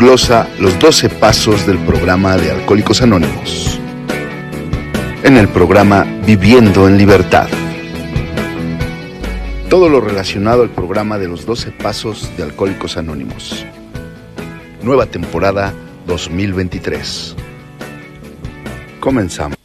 Glosa los 12 pasos del programa de Alcohólicos Anónimos. En el programa Viviendo en Libertad. Todo lo relacionado al programa de los 12 pasos de Alcohólicos Anónimos. Nueva temporada 2023. Comenzamos.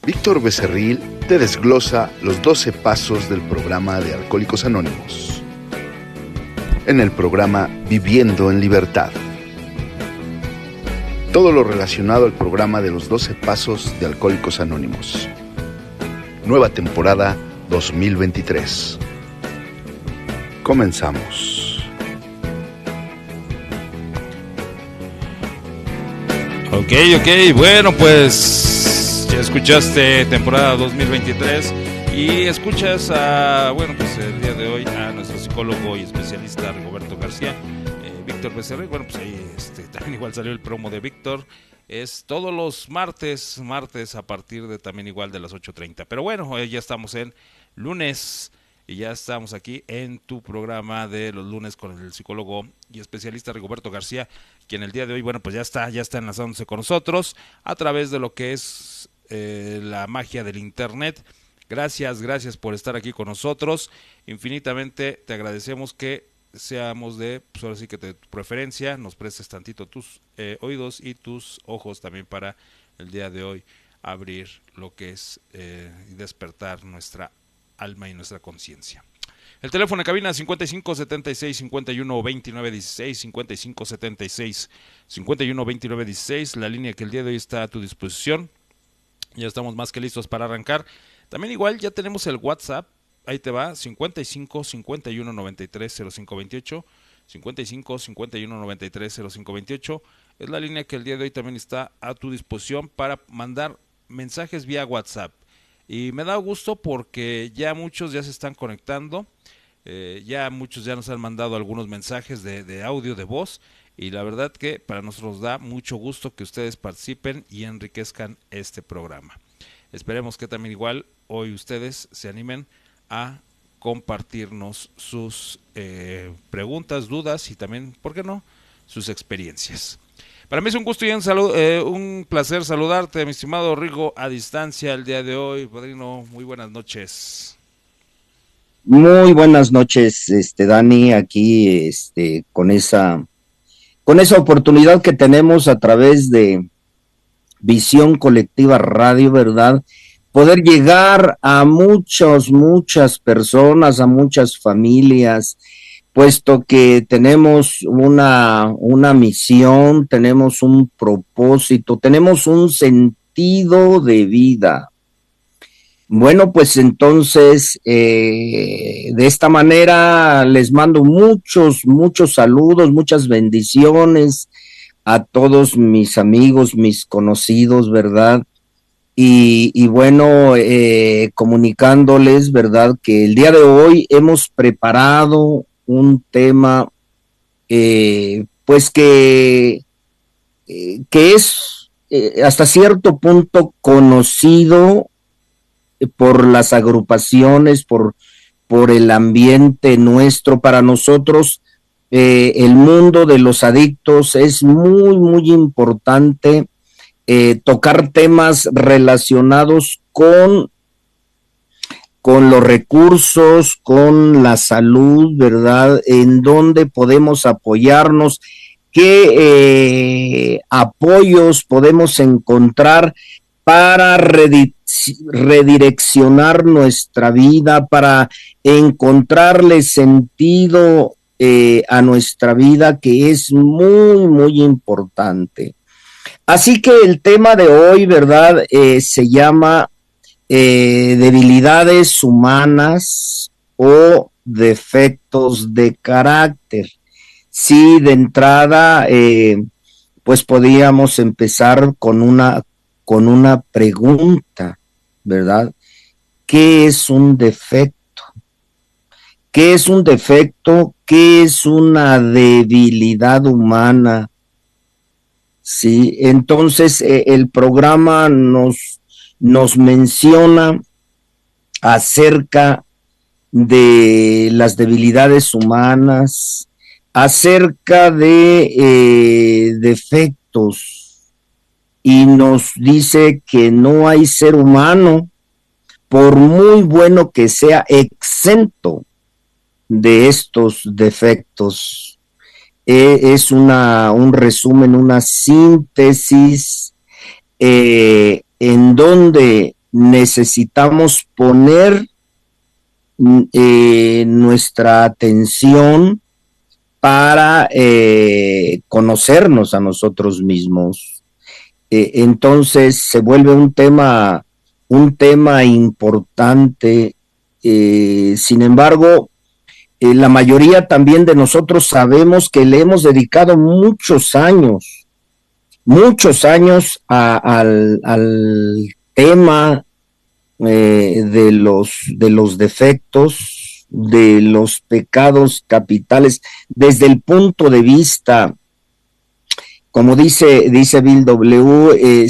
Víctor Becerril te desglosa los 12 pasos del programa de Alcohólicos Anónimos. En el programa Viviendo en Libertad. Todo lo relacionado al programa de los 12 pasos de Alcohólicos Anónimos. Nueva temporada 2023. Comenzamos. Ok, bueno, pues ya escuchaste temporada 2023 y escuchas el día de hoy a nuestro psicólogo y especialista Rigoberto García, Víctor Becerril. Bueno, pues ahí también igual salió el promo de Víctor. Es todos los martes a partir de también igual de las 8:30. Pero bueno, hoy ya estamos en lunes y ya estamos aquí en tu programa de los lunes con el psicólogo y especialista Rigoberto García, quien el día de hoy, bueno, pues ya está enlazándose con nosotros a través de lo que es la magia del internet. Gracias por estar aquí con nosotros. Infinitamente te agradecemos que seamos de, pues ahora sí que de tu preferencia, nos prestes tantito tus oídos y tus ojos también para el día de hoy abrir lo que es y despertar nuestra alma y nuestra conciencia. El teléfono de cabina 5576-512916, 5576-512916, la línea que el día de hoy está a tu disposición. Ya estamos más que listos para arrancar. También igual ya tenemos el WhatsApp. Ahí te va, 55 51 93 0528, 55 51 93 0528. Es la línea que el día de hoy también está a tu disposición para mandar mensajes vía WhatsApp. Y me da gusto porque ya muchos ya se están conectando, ya muchos ya nos han mandado algunos mensajes de audio, de voz. Y la verdad que para nosotros da mucho gusto que ustedes participen y enriquezcan este programa. Esperemos que también igual hoy ustedes se animen a compartirnos sus preguntas, dudas y también, ¿por qué no?, sus experiencias. Para mí es un gusto y un placer saludarte, mi estimado Rigo, a distancia el día de hoy. Padrino, muy buenas noches. Muy buenas noches, Dani, aquí con esa oportunidad que tenemos a través de Visión Colectiva Radio, ¿verdad? Poder llegar a muchas personas, a muchas familias, puesto que tenemos una misión, tenemos un propósito, tenemos un sentido de vida. Bueno, pues entonces, de esta manera les mando muchos saludos, muchas bendiciones a todos mis amigos, mis conocidos, ¿verdad? Y bueno, comunicándoles, ¿verdad?, que el día de hoy hemos preparado un tema, pues que es hasta cierto punto conocido por las agrupaciones, por el ambiente nuestro. Para nosotros, el mundo de los adictos es muy importante. Tocar temas relacionados con los recursos, con la salud, ¿verdad? En donde podemos apoyarnos, qué apoyos podemos encontrar para redireccionar nuestra vida, para encontrarle sentido a nuestra vida, que es muy importante. Así que el tema de hoy, ¿verdad?, se llama debilidades humanas o defectos de carácter. Sí, de entrada, pues podríamos empezar con una pregunta, ¿verdad? ¿Qué es un defecto? ¿Qué es un defecto? ¿Qué es una debilidad humana? Sí, entonces el programa nos nos menciona acerca de las debilidades humanas, acerca de defectos, y nos dice que no hay ser humano, por muy bueno que sea, exento de estos defectos. Es un resumen, una síntesis en donde necesitamos poner nuestra atención para conocernos a nosotros mismos. Entonces se vuelve un tema importante. Sin embargo, la mayoría también de nosotros sabemos que le hemos dedicado muchos años al tema de los defectos, de los pecados capitales, desde el punto de vista, como dice Bill W.,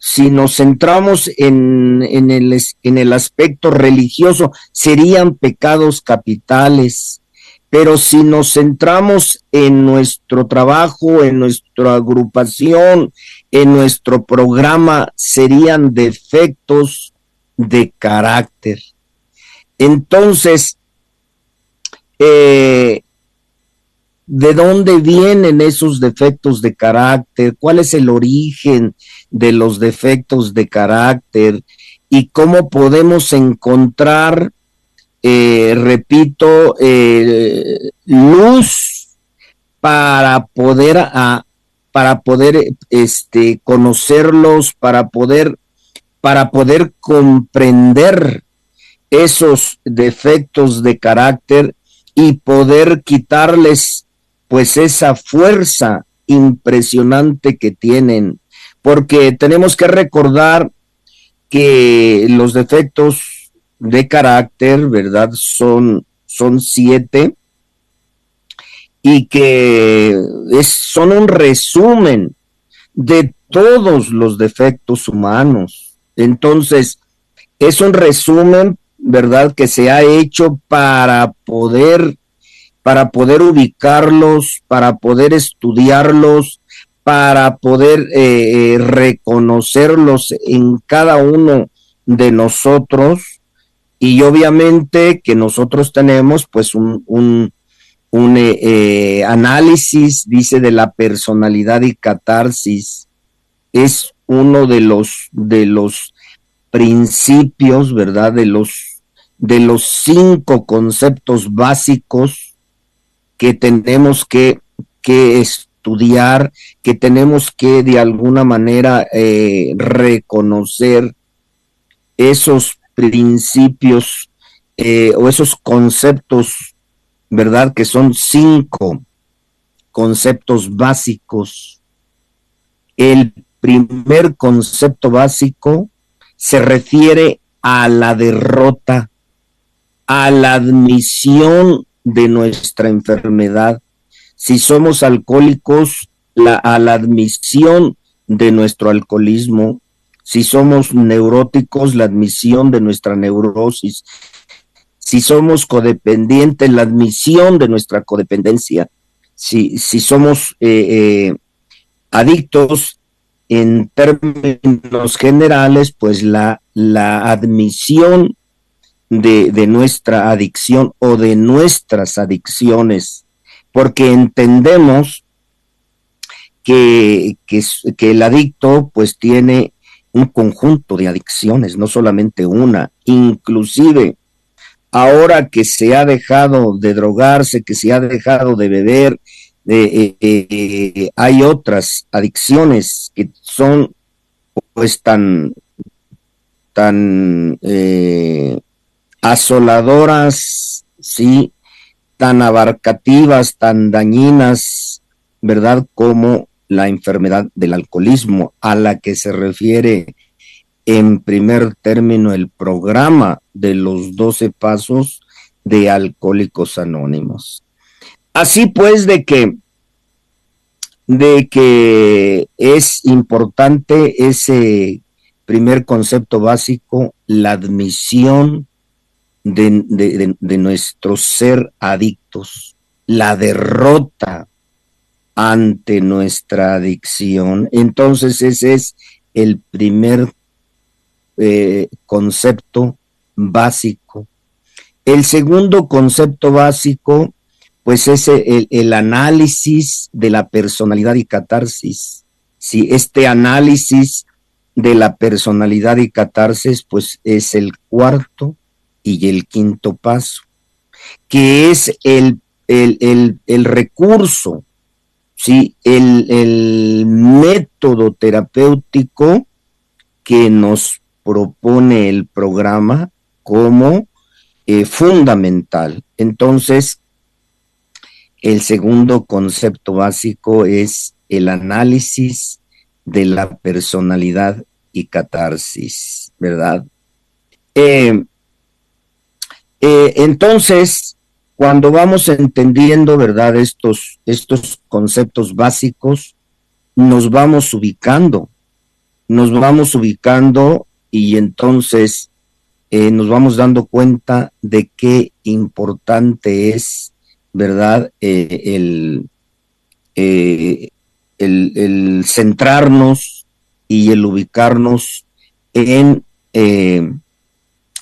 si nos centramos en el aspecto religioso, serían pecados capitales. Pero si nos centramos en nuestro trabajo, en nuestra agrupación, en nuestro programa, serían defectos de carácter. Entonces, ¿de dónde vienen esos defectos de carácter? ¿Cuál es el origen de los defectos de carácter? ¿Y cómo podemos encontrar, repito, luz para poder conocerlos, para poder comprender esos defectos de carácter y poder quitarles pues esa fuerza impresionante que tienen? Porque tenemos que recordar que los defectos de carácter, ¿verdad?, son 7, y que son un resumen de todos los defectos humanos. Entonces, es un resumen, ¿verdad?, que se ha hecho para poder ubicarlos, para poder estudiarlos, para poder reconocerlos en cada uno de nosotros. Y obviamente que nosotros tenemos pues un análisis, dice, de la personalidad y catarsis. Es uno de los principios, ¿verdad?, de los 5 conceptos básicos que tenemos que estudiar, que tenemos que de alguna manera reconocer esos principios o esos conceptos, ¿verdad?, que son 5 conceptos básicos. El primer concepto básico se refiere a la derrota, a la admisión de nuestra enfermedad. Si somos alcohólicos, a la admisión de nuestro alcoholismo. Si somos neuróticos, la admisión de nuestra neurosis. Si somos codependientes, la admisión de nuestra codependencia. Si somos adictos, en términos generales, pues la admisión de nuestra adicción o de nuestras adicciones, porque entendemos que el adicto pues tiene un conjunto de adicciones, no solamente una. Inclusive ahora que se ha dejado de drogarse, que se ha dejado de beber, hay otras adicciones que son pues tan asoladoras, sí, tan abarcativas, tan dañinas, ¿verdad?, como la enfermedad del alcoholismo, a la que se refiere en primer término el programa de los 12 pasos de Alcohólicos Anónimos. Así pues, de que de que es importante ese primer concepto básico, la admisión de nuestro ser adictos, la derrota ante nuestra adicción. Entonces ese es el primer concepto básico. El segundo concepto básico, pues es el análisis de la personalidad y catarsis. Sí, este análisis de la personalidad y catarsis, pues es el cuarto y el quinto paso, que es el recurso, ¿sí? El método terapéutico que nos propone el programa como fundamental. Entonces, el segundo concepto básico es el análisis de la personalidad y catarsis, ¿verdad? Entonces, cuando vamos entendiendo, ¿verdad?, estos conceptos básicos, nos vamos ubicando y entonces nos vamos dando cuenta de qué importante es, ¿verdad?, el centrarnos y el ubicarnos en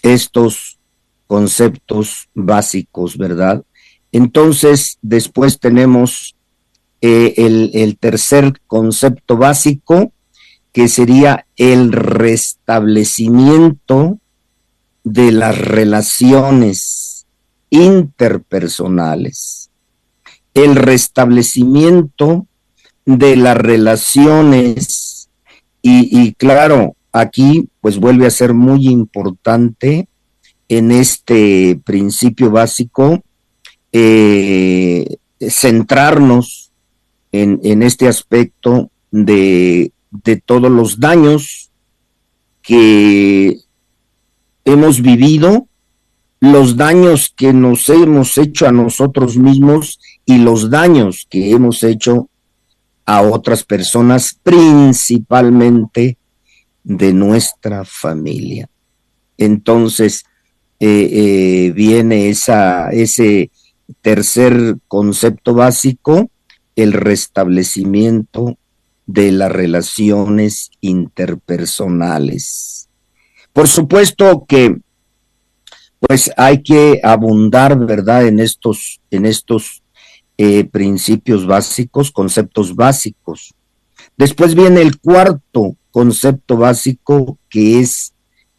estos conceptos básicos, ¿verdad? Entonces, después tenemos el tercer concepto básico, que sería el restablecimiento de las relaciones interpersonales. El restablecimiento de las relaciones y claro, aquí pues vuelve a ser muy importante en este principio básico centrarnos en este aspecto de todos los daños que hemos vivido, los daños que nos hemos hecho a nosotros mismos y los daños que hemos hecho a otras personas, principalmente de nuestra familia. Entonces, viene ese tercer concepto básico, el restablecimiento de las relaciones interpersonales. Por supuesto que pues hay que abundar, ¿verdad?, en estos principios básicos, conceptos básicos. Después viene el cuarto concepto básico, que es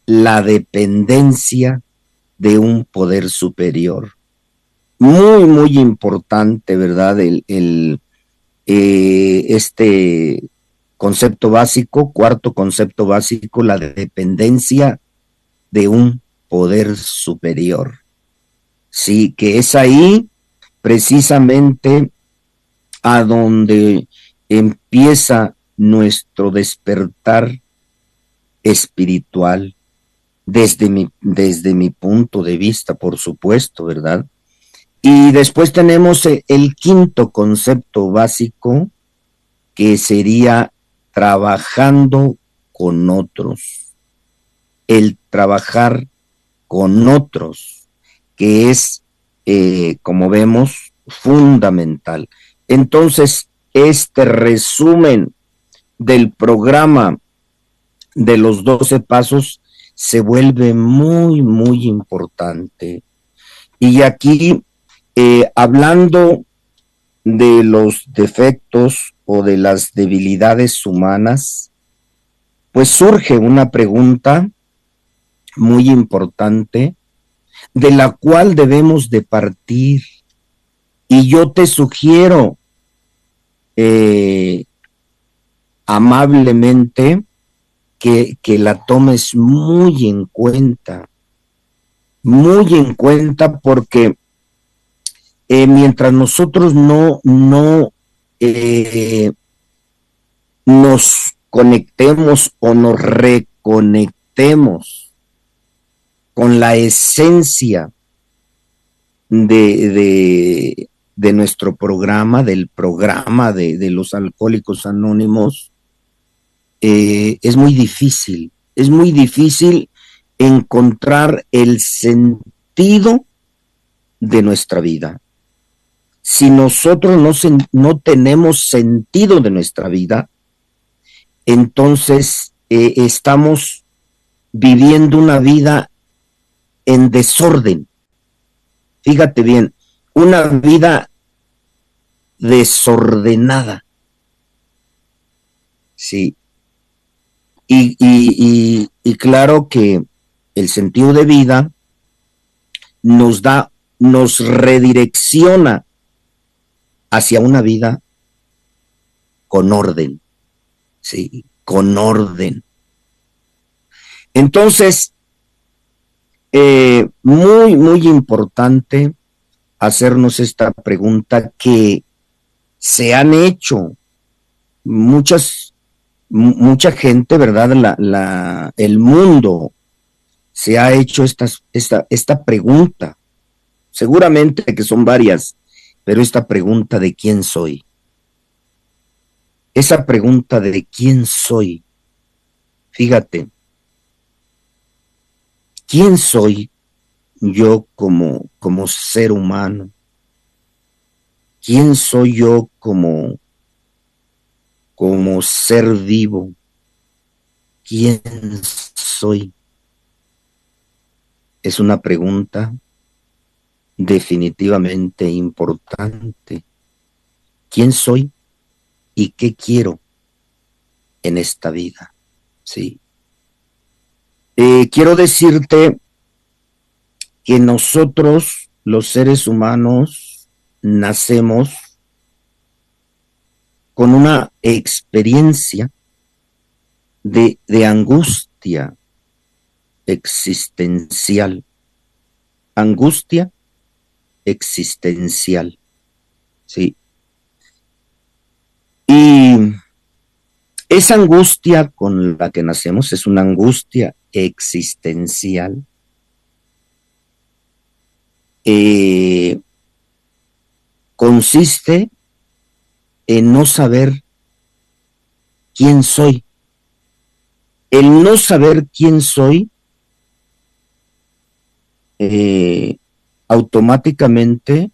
la dependencia de un poder superior. Muy, muy importante, ¿verdad?, este concepto básico, cuarto concepto básico, la dependencia de un poder superior. Sí, que es ahí precisamente a donde empieza nuestro despertar espiritual, desde mi punto de vista, por supuesto, ¿verdad? Y después tenemos el quinto concepto básico, que sería trabajando con otros. El trabajar con otros, que es, como vemos, fundamental. Entonces, este resumen del programa de los 12 pasos se vuelve muy, muy importante. Y aquí, hablando de los defectos o de las debilidades humanas, pues surge una pregunta muy importante de la cual debemos de partir. Y yo te sugiero amablemente que la tomes muy en cuenta porque mientras nosotros no nos conectemos o nos reconectemos con la esencia de de nuestro programa, del programa de los Alcohólicos Anónimos, es muy difícil encontrar el sentido de nuestra vida. Si nosotros no tenemos sentido de nuestra vida, entonces estamos viviendo una vida en desorden. Fíjate bien, una vida desordenada. Sí. Y claro que el sentido de vida nos redirecciona hacia una vida con orden, sí, con orden. Entonces, muy importante hacernos esta pregunta que se han hecho mucha gente, ¿verdad? El mundo se ha hecho esta pregunta, seguramente que son varias, pero esta pregunta de quién soy. Esa pregunta de quién soy. Fíjate, ¿quién soy yo como ser humano? ¿Quién soy yo como ser vivo? ¿Quién soy? Es una pregunta definitivamente importante. ¿Quién soy y qué quiero en esta vida? Sí. Quiero decirte que nosotros, los seres humanos, nacemos con una experiencia de angustia existencial. Angustia existencial. Sí. Y esa angustia con la que nacemos es una angustia existencial. Consiste en no saber quién soy. El no saber quién soy automáticamente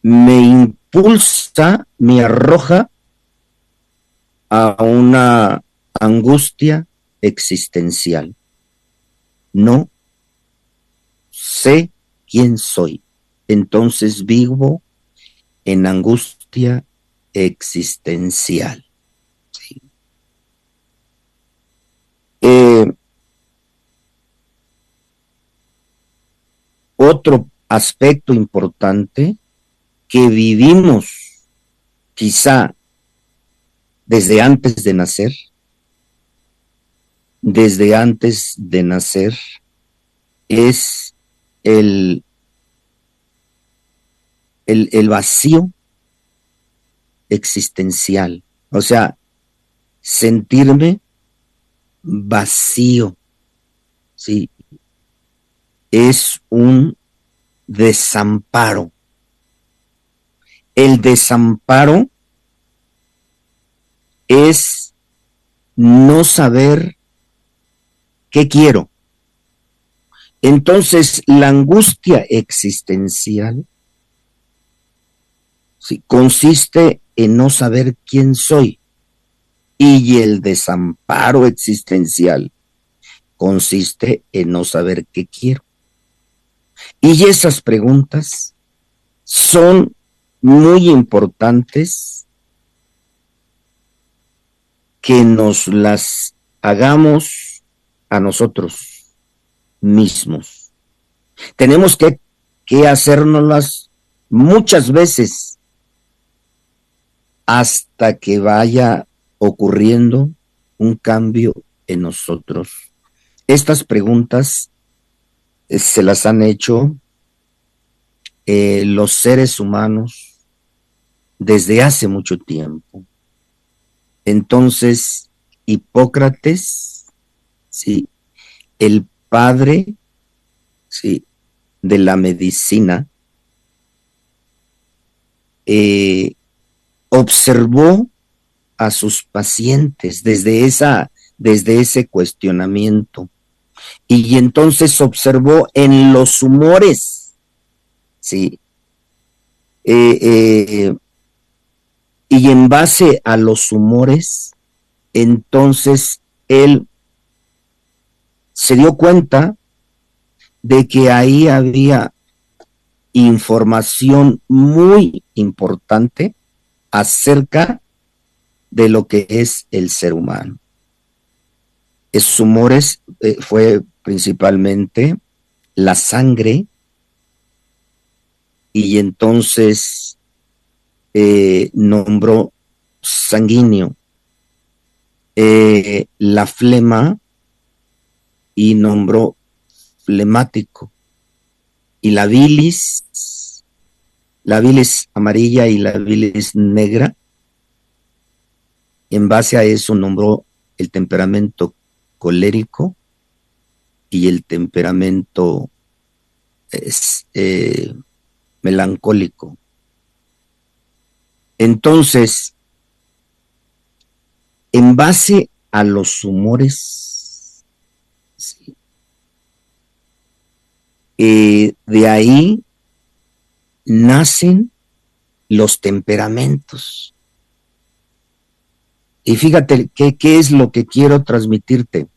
me impulsa, me arroja a una angustia existencial. No sé quién soy. Entonces vivo en angustia existencial. Sí. Otro aspecto importante que vivimos quizá desde antes de nacer, es el vacío existencial, o sea, sentirme vacío, sí, es un desamparo. El desamparo es no saber qué quiero. Entonces, la angustia existencial sí, consiste en no saber quién soy. Y el desamparo existencial consiste en no saber qué quiero. Y esas preguntas son muy importantes que nos las hagamos a nosotros mismos. Tenemos que hacérnoslas muchas veces hasta que vaya ocurriendo un cambio en nosotros. Estas preguntas se las han hecho los seres humanos desde hace mucho tiempo. Entonces, Hipócrates, sí, el padre, sí, de la medicina, observó a sus pacientes desde ese cuestionamiento, y entonces observó en los humores, ¿sí? Y en base a los humores, entonces él se dio cuenta de que ahí había información muy importante acerca de lo que es el ser humano. Esos humores fue principalmente la sangre, y entonces nombró sanguíneo, la flema, y nombró flemático, y la bilis amarilla y la bilis negra. En base a eso nombró el temperamento colérico y el temperamento melancólico. Entonces, en base a los humores, ¿sí? De ahí nacen los temperamentos. Y fíjate qué es lo que quiero transmitirte.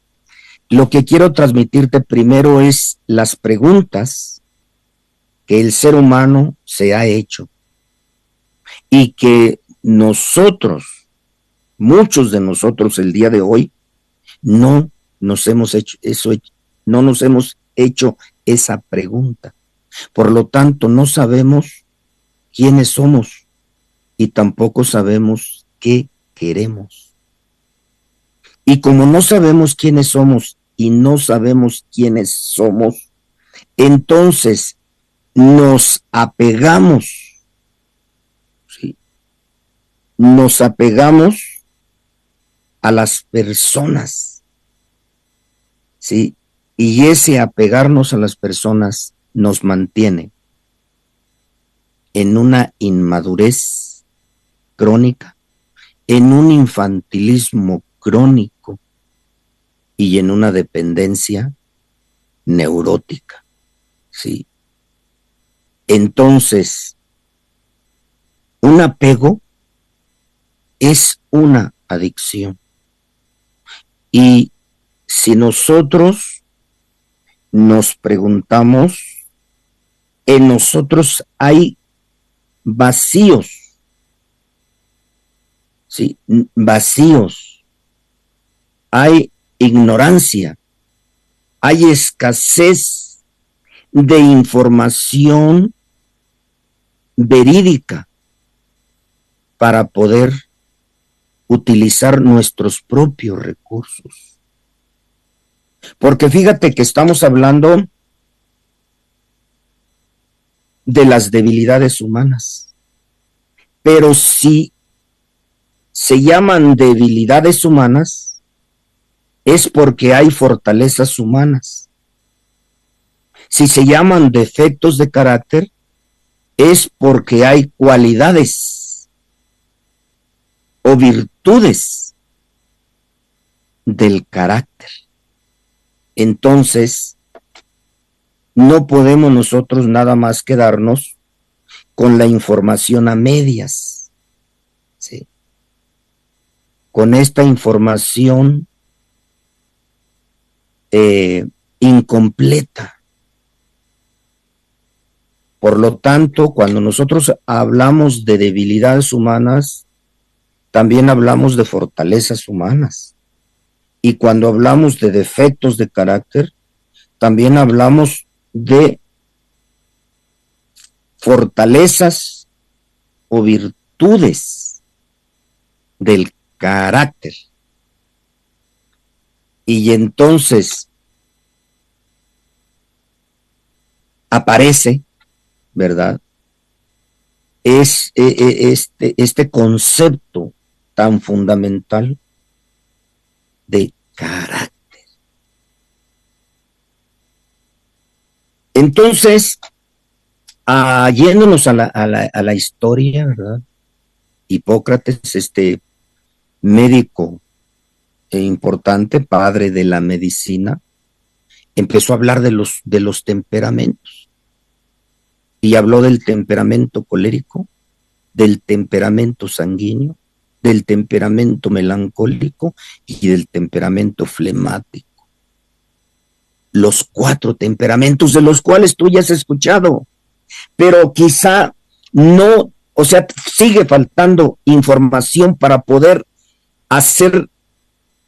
Lo que quiero transmitirte primero es las preguntas que el ser humano se ha hecho, y que nosotros, muchos de nosotros el día de hoy, no nos hemos hecho eso, no nos hemos hecho esa pregunta. Por lo tanto, no sabemos quiénes somos y tampoco sabemos qué queremos. Y como no sabemos quiénes somos y no sabemos quiénes somos, entonces nos apegamos, ¿sí? Nos apegamos a las personas, ¿sí? Y ese apegarnos a las personas nos mantiene en una inmadurez crónica, en un infantilismo crónico y en una dependencia neurótica, ¿sí? Entonces, un apego es una adicción. Y si nosotros nos preguntamos, en nosotros hay vacíos, ¿sí? Vacíos, hay ignorancia, hay escasez de información verídica para poder utilizar nuestros propios recursos. Porque fíjate que estamos hablando de las debilidades humanas, pero si se llaman debilidades humanas, es porque hay fortalezas humanas. Si se llaman defectos de carácter, es porque hay cualidades o virtudes del carácter. Entonces, no podemos nosotros nada más quedarnos con la información a medias, ¿sí? Con esta información incompleta. Por lo tanto, cuando nosotros hablamos de debilidades humanas, también hablamos de fortalezas humanas. Y cuando hablamos de defectos de carácter, también hablamos de fortalezas o virtudes del carácter. Y entonces aparece, ¿verdad? Es este concepto tan fundamental de carácter. Entonces, Yéndonos a la historia, ¿verdad? Hipócrates, médico importante, padre de la medicina, empezó a hablar de los temperamentos. Y habló del temperamento colérico, del temperamento sanguíneo, del temperamento melancólico y del temperamento flemático. Los 4 temperamentos de los cuales tú ya has escuchado, pero quizá no, o sea, sigue faltando información para poder hacer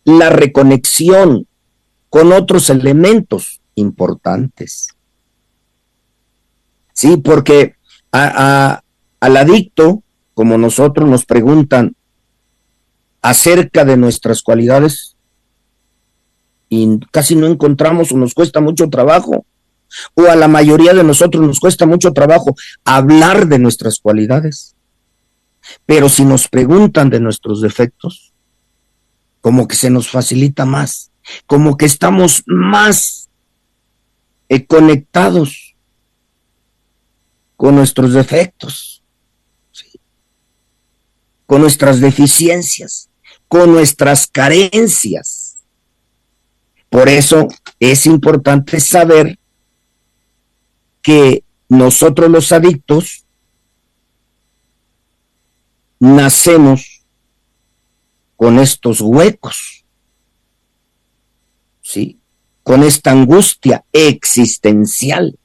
la reconexión con otros elementos importantes. Sí, porque al adicto, como nosotros, nos preguntan acerca de nuestras cualidades y casi no encontramos o nos cuesta mucho trabajo, o a la mayoría de nosotros nos cuesta mucho trabajo hablar de nuestras cualidades. Pero si nos preguntan de nuestros defectos, como que se nos facilita más, como que estamos más conectados con nuestros defectos, ¿sí? Con nuestras deficiencias, con nuestras carencias. Por eso es importante saber que nosotros los adictos nacemos con estos huecos, ¿sí? Con esta angustia existencial,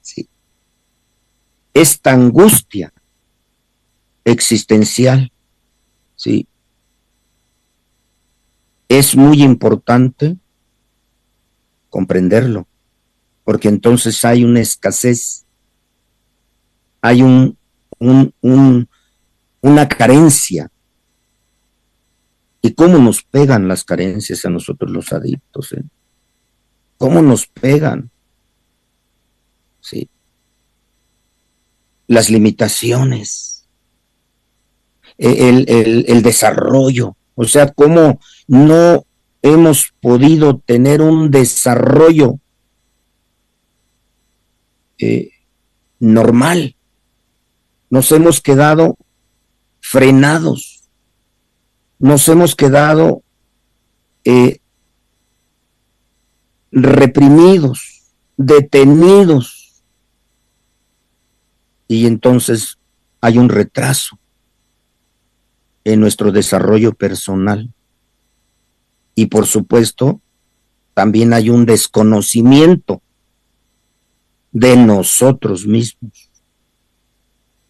¿sí? Esta angustia existencial, ¿sí? Es muy importante comprenderlo, porque entonces hay una escasez, hay una carencia. ¿Y cómo nos pegan las carencias a nosotros los adictos? ¿Cómo nos pegan? ¿Sí? Las limitaciones, el desarrollo, o sea, cómo no hemos podido tener un desarrollo normal. Nos hemos quedado frenados, nos hemos quedado reprimidos, detenidos, y entonces hay un retraso en nuestro desarrollo personal. Y por supuesto, también hay un desconocimiento de nosotros mismos.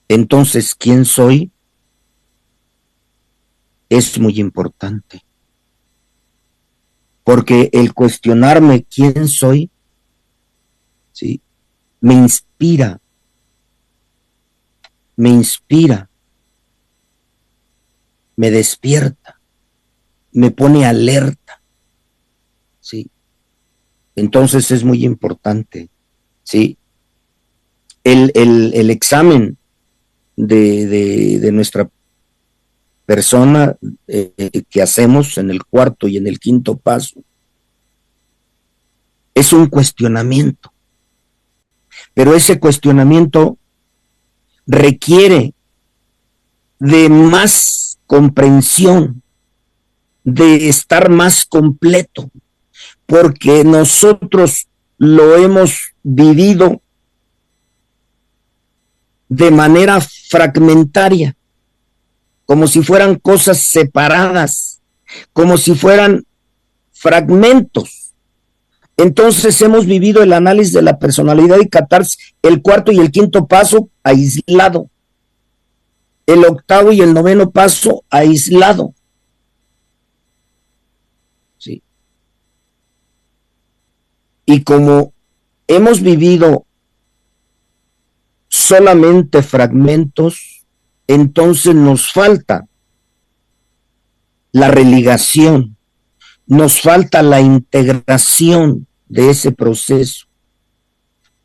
Entonces, ¿quién soy? Es muy importante. Porque el cuestionarme quién soy, ¿sí?, me inspira, me despierta, me pone alerta, ¿sí? Entonces es muy importante, ¿sí? El examen de nuestra persona que hacemos en el 4º y en el 5º paso es un cuestionamiento, pero ese cuestionamiento requiere de más comprensión, de estar más completo, porque nosotros lo hemos vivido de manera fragmentaria, como si fueran cosas separadas, como si fueran fragmentos. Entonces hemos vivido el análisis de la personalidad y catarsis, el 4º y el 5º paso aislado, el 8º y el 9º paso aislado. ¿Sí? Y como hemos vivido solamente fragmentos, entonces nos falta la religación, nos falta la integración de ese proceso.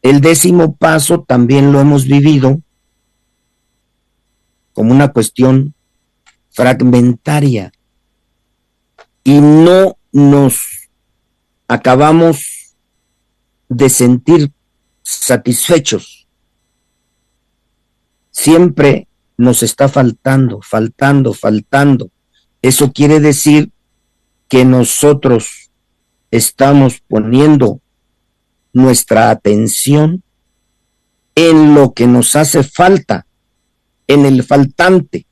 El 10º paso también lo hemos vivido como una cuestión fragmentaria y no nos acabamos de sentir satisfechos siempre nos está faltando. Eso quiere decir que nosotros estamos poniendo nuestra atención en lo que nos hace falta, en el faltante,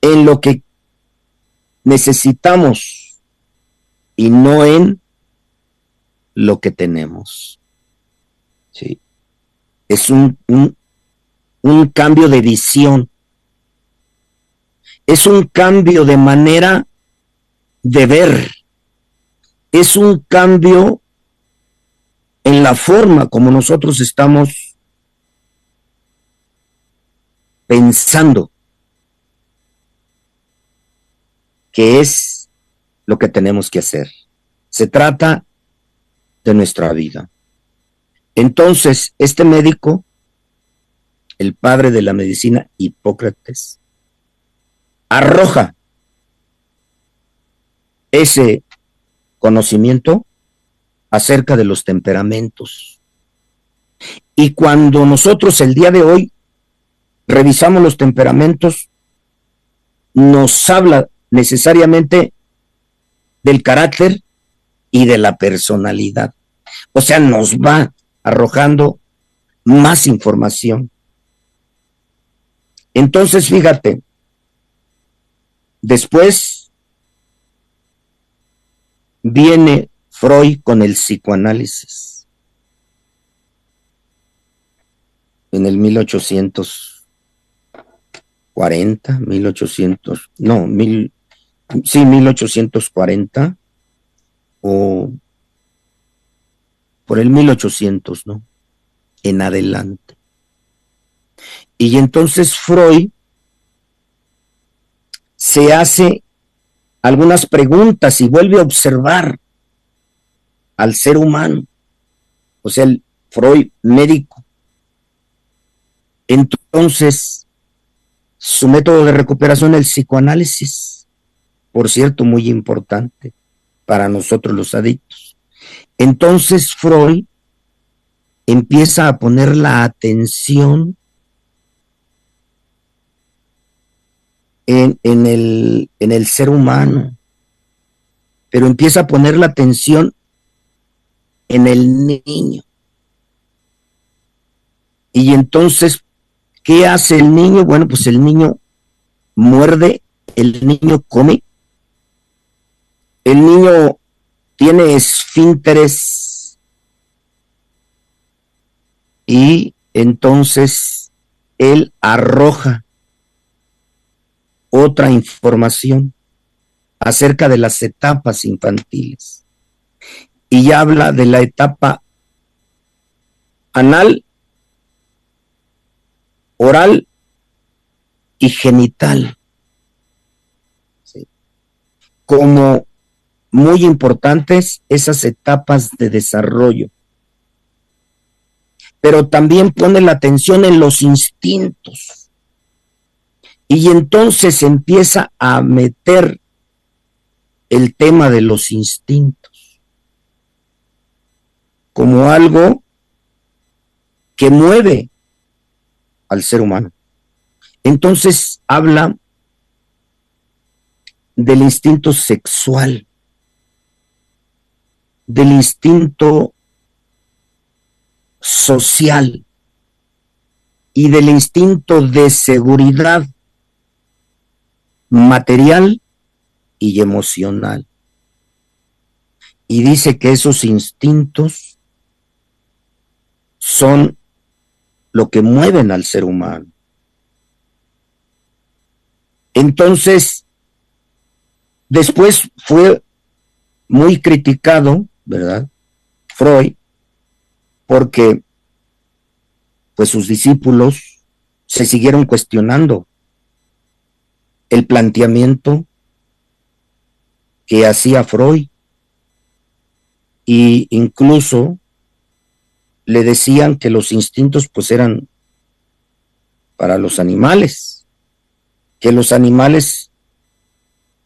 en lo que necesitamos y no en lo que tenemos. ¿Sí? Es un cambio de visión, es un cambio de manera de ver, es un cambio en la forma como nosotros estamos pensando, que es lo que tenemos que hacer. Se trata de nuestra vida. Entonces, este médico, el padre de la medicina, Hipócrates, arroja ese conocimiento acerca de los temperamentos. Y cuando nosotros el día de hoy revisamos los temperamentos, nos habla necesariamente del carácter y de la personalidad. O sea, nos va arrojando más información. Entonces, fíjate, después viene Freud con el psicoanálisis en el 1840 o por el 1800, ¿no? En adelante. Y entonces Freud se hace algunas preguntas y vuelve a observar al ser humano, o sea, el Freud médico. Entonces, su método de recuperación es el psicoanálisis, por cierto, muy importante para nosotros los adictos. Entonces, Freud empieza a poner la atención en el ser humano, pero empieza a poner la atención en el niño. Y entonces, ¿qué hace el niño? Bueno, pues el niño muerde, el niño come, el niño tiene esfínteres y entonces él arroja otra información acerca de las etapas infantiles y habla de la etapa anal, oral y genital, ¿sí? Como muy importantes esas etapas de desarrollo, pero también pone la atención en los instintos y entonces empieza a meter el tema de los instintos como algo que mueve al ser humano. Entonces habla del instinto sexual, del instinto social y del instinto de seguridad material y emocional. Y dice que esos instintos son lo que mueven al ser humano. Entonces, después fue muy criticado, ¿verdad?, Freud, porque pues sus discípulos se siguieron cuestionando el planteamiento que hacía Freud, y incluso le decían que los instintos pues eran para los animales, que los animales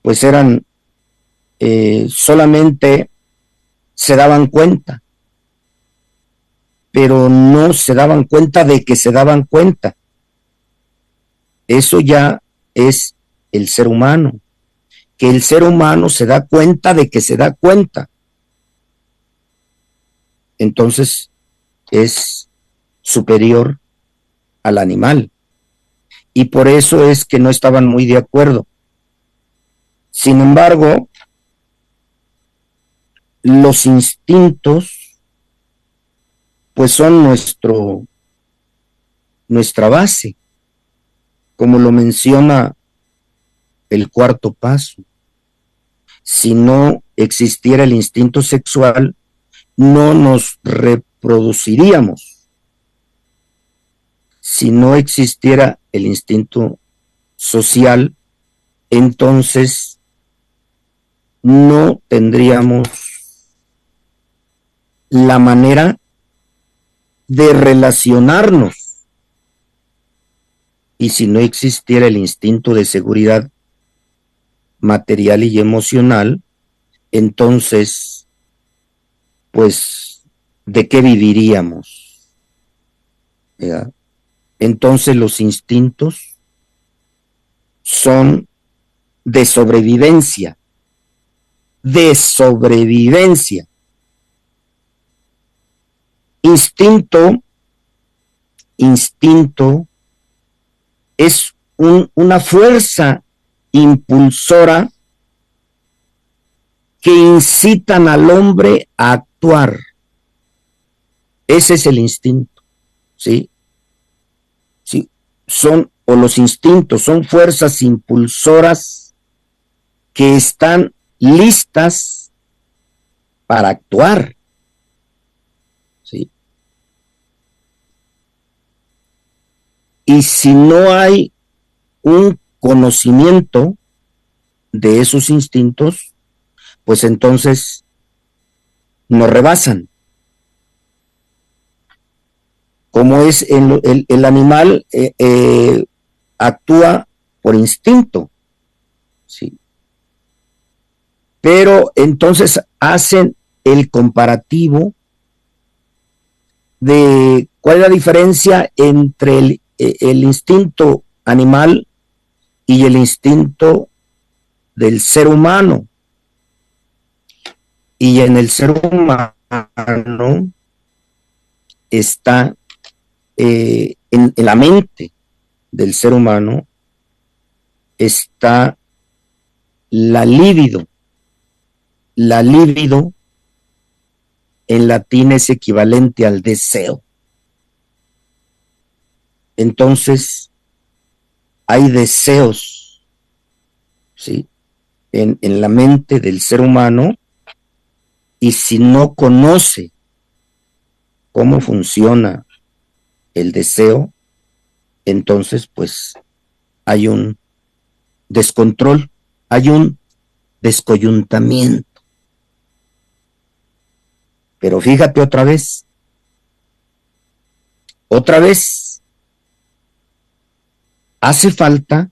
pues eran solamente se daban cuenta, pero no se daban cuenta de que se daban cuenta. Eso ya es el ser humano, que el ser humano se da cuenta de que se da cuenta. Entonces es superior al animal. Y por eso es que no estaban muy de acuerdo. Sin embargo, los instintos pues son nuestra base, como lo menciona el cuarto paso. Si no existiera el instinto sexual, no nos reproduciríamos. Si no existiera el instinto social, entonces no tendríamos la manera de relacionarnos. Y si no existiera el instinto de seguridad material y emocional, entonces, pues, ¿de qué viviríamos? ¿Verdad? Entonces los instintos son de sobrevivencia, de sobrevivencia. Instinto es una fuerza impulsora que incitan al hombre a actuar. Ese es el instinto, ¿sí? Sí, los instintos son fuerzas impulsoras que están listas para actuar, ¿sí? Y si no hay un conocimiento de esos instintos, pues entonces nos rebasan. Como es el animal, actúa por instinto, ¿sí? Pero entonces hacen el comparativo de cuál es la diferencia entre el instinto animal y el instinto del ser humano. Y en el ser humano está en la mente del ser humano está la libido. La libido en latín es equivalente al deseo. Entonces, hay deseos, ¿sí? En la mente del ser humano, y si no conoce cómo funciona el deseo, entonces pues hay un descontrol, hay un descoyuntamiento. Pero fíjate otra vez, hace falta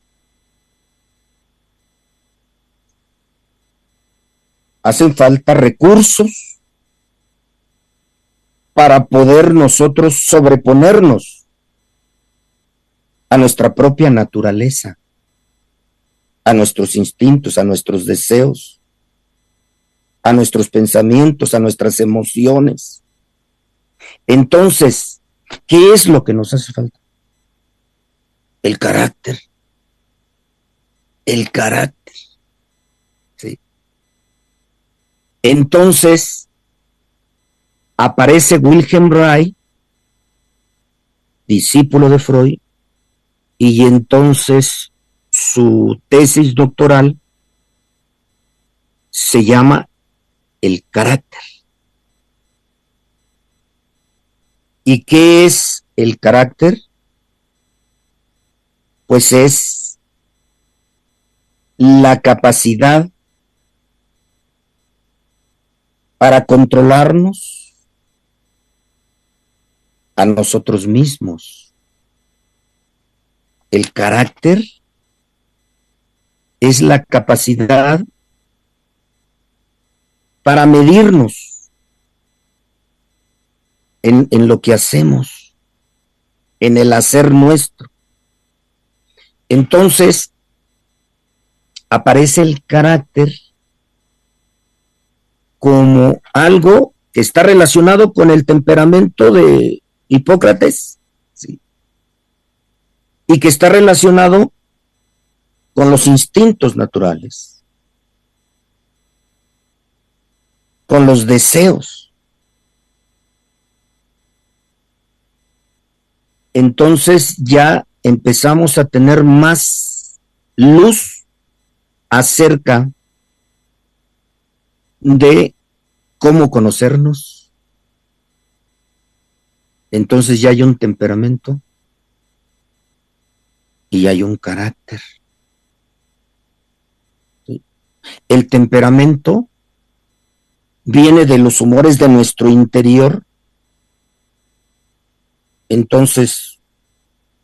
hacen falta recursos para poder nosotros sobreponernos a nuestra propia naturaleza, a nuestros instintos, a nuestros deseos, a nuestros pensamientos, a nuestras emociones. Entonces, ¿qué es lo que nos hace falta? El carácter. El carácter. ¿Sí? Entonces, aparece Wilhelm Reich, discípulo de Freud, y entonces su tesis doctoral se llama el carácter. ¿Y qué es el carácter? Pues es la capacidad para controlarnos a nosotros mismos. El carácter es la capacidad para medirnos en lo que hacemos, en el hacer nuestro. Entonces, aparece el carácter como algo que está relacionado con el temperamento de Hipócrates, ¿sí? Y que está relacionado con los instintos naturales, con los deseos. Entonces ya empezamos a tener más luz acerca de cómo conocernos. Entonces ya hay un temperamento y hay un carácter. El temperamento viene de los humores de nuestro interior. Entonces,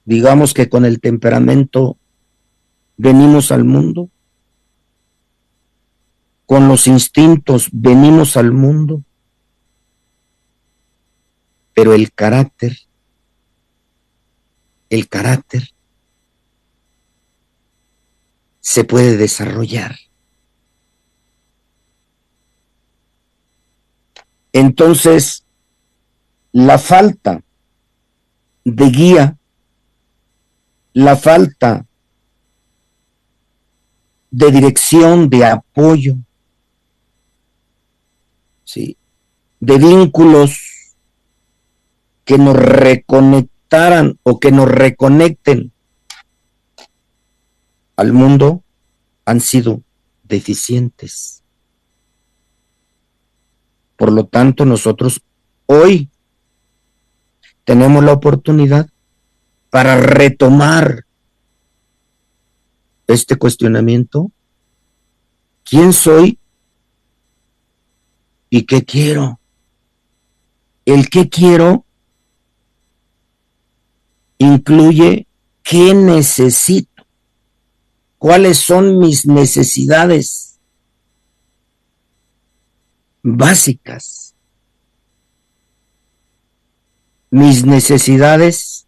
digamos que con el temperamento venimos al mundo, con los instintos venimos al mundo, pero el carácter se puede desarrollar. Entonces, la falta de guía, la falta de dirección, de apoyo, ¿sí?, de vínculos que nos reconectaran o que nos reconecten al mundo, han sido deficientes. Por lo tanto, nosotros hoy tenemos la oportunidad para retomar este cuestionamiento. ¿Quién soy y qué quiero? El qué quiero incluye qué necesito, cuáles son mis necesidades básicas, mis necesidades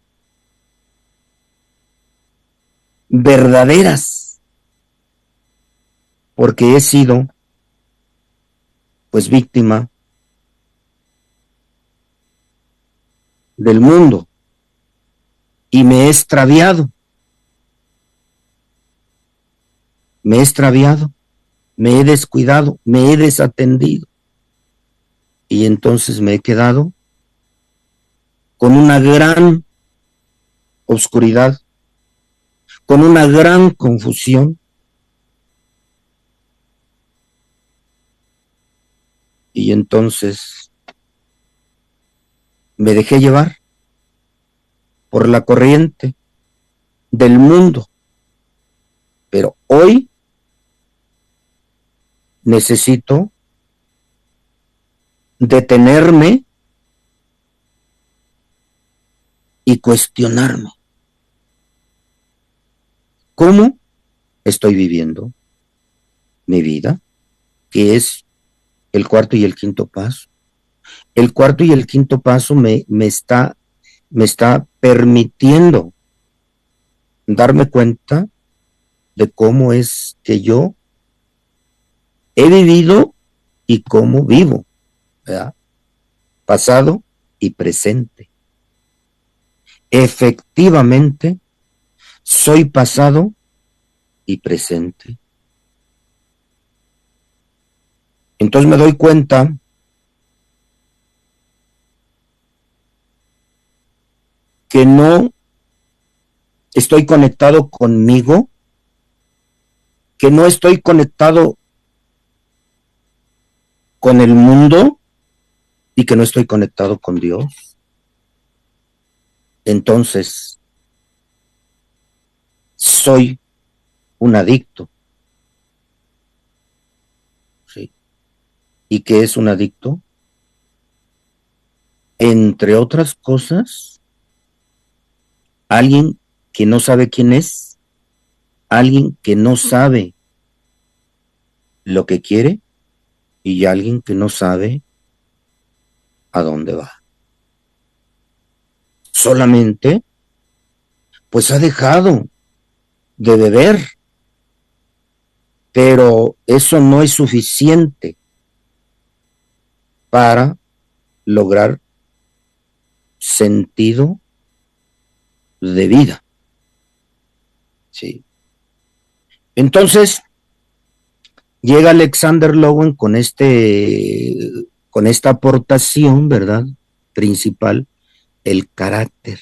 verdaderas, porque he sido pues víctima del mundo y me he extraviado, me he descuidado, me he desatendido, y entonces me he quedado con una gran oscuridad, con una gran confusión, y entonces me dejé llevar por la corriente del mundo. Pero hoy necesito detenerme y cuestionarme. ¿Cómo estoy viviendo mi vida? Que es el cuarto y el quinto paso. El cuarto y el quinto paso me está permitiendo darme cuenta de cómo es que yo he vivido y cómo vivo, ¿verdad? Pasado y presente. Efectivamente, soy pasado y presente. Entonces me doy cuenta que no estoy conectado conmigo, que no estoy conectado con el mundo y que no estoy conectado con Dios. Entonces, soy un adicto. ¿Sí? ¿Y qué es un adicto? Entre otras cosas, alguien que no sabe quién es, alguien que no sabe lo que quiere y alguien que no sabe a dónde va. solamente pues ha dejado de beber, pero eso no es suficiente para lograr sentido de vida. Sí. Entonces, llega Alexander Lowen con esta aportación, ¿verdad? Principal, el carácter.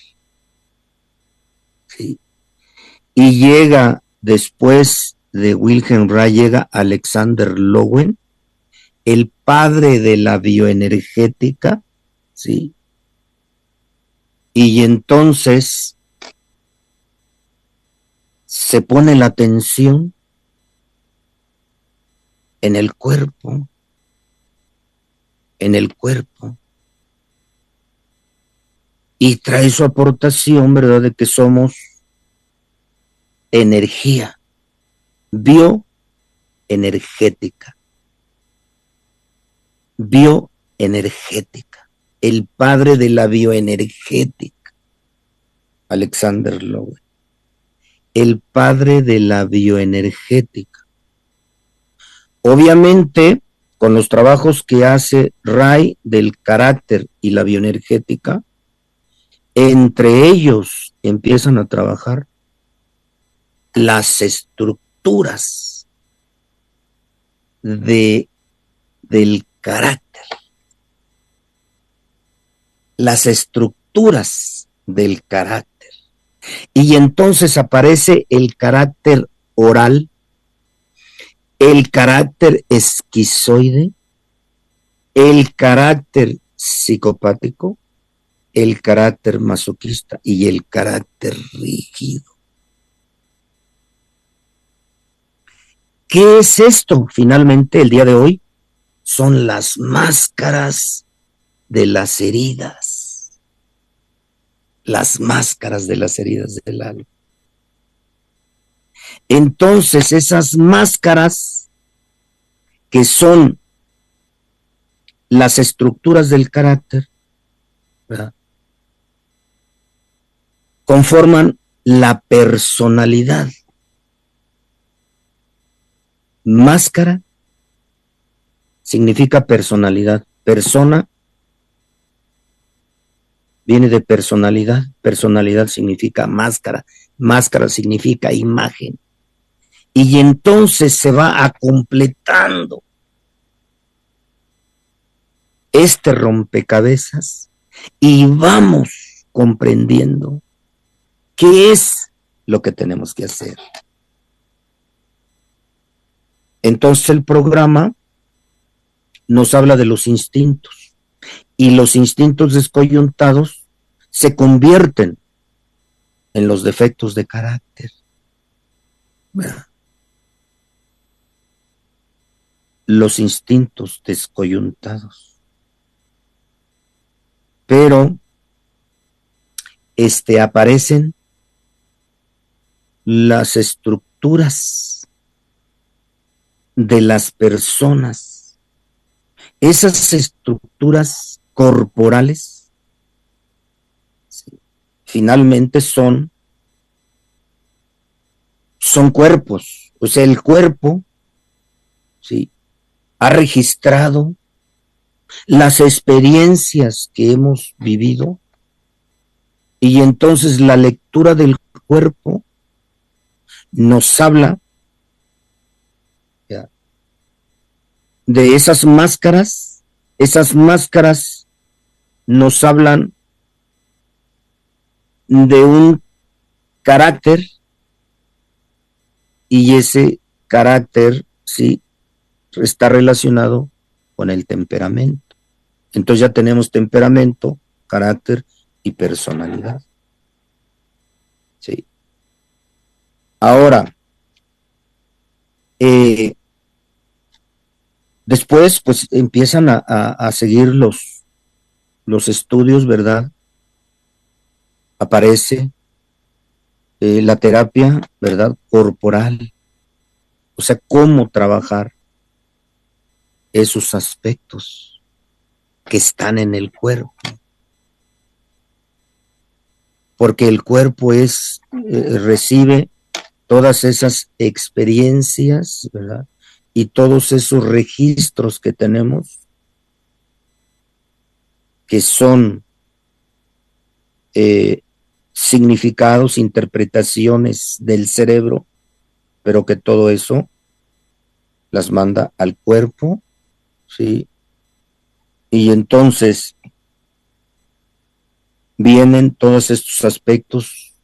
Sí. Y llega después de Wilhelm Reich, llega Alexander Lowen, el padre de la bioenergética, ¿sí? Y entonces se pone la atención en el cuerpo, y trae su aportación, ¿verdad?, de que somos energía, bioenergética, el padre de la bioenergética, Alexander Lowen, el padre de la bioenergética. Obviamente, con los trabajos que hace Ray del carácter y la bioenergética, entre ellos empiezan a trabajar las estructuras del carácter, las estructuras del carácter. Y entonces aparece el carácter oral, el carácter esquizoide, el carácter psicopático, el carácter masoquista y el carácter rígido. ¿Qué es esto? Finalmente, el día de hoy, son las máscaras de las heridas. Las máscaras de las heridas del alma. Entonces, esas máscaras que son las estructuras del carácter, ¿verdad?, conforman la personalidad. Máscara significa personalidad. Persona viene de personalidad. Personalidad significa máscara. Máscara significa imagen. Y entonces se va completando este rompecabezas y vamos comprendiendo qué es lo que tenemos que hacer. Entonces el programa nos habla de los instintos y los instintos descoyuntados se convierten en los defectos de carácter. Los instintos descoyuntados. Pero aparecen las estructuras de las personas, esas estructuras corporales, ¿sí?, finalmente son cuerpos. O sea, el cuerpo, ¿sí?, ha registrado las experiencias que hemos vivido, y entonces la lectura del cuerpo nos habla de esas máscaras. Esas máscaras nos hablan de un carácter, y ese carácter, sí, está relacionado con el temperamento. Entonces ya tenemos temperamento, carácter y personalidad. Sí. Ahora, después pues empiezan a seguir los estudios, ¿verdad? Aparece la terapia, ¿verdad?, corporal. O sea, cómo trabajar esos aspectos que están en el cuerpo. porque el cuerpo recibe todas esas experiencias, ¿verdad? Y todos esos registros que tenemos, que son significados, interpretaciones del cerebro, pero que todo eso las manda al cuerpo, ¿sí? Y entonces vienen todos estos aspectos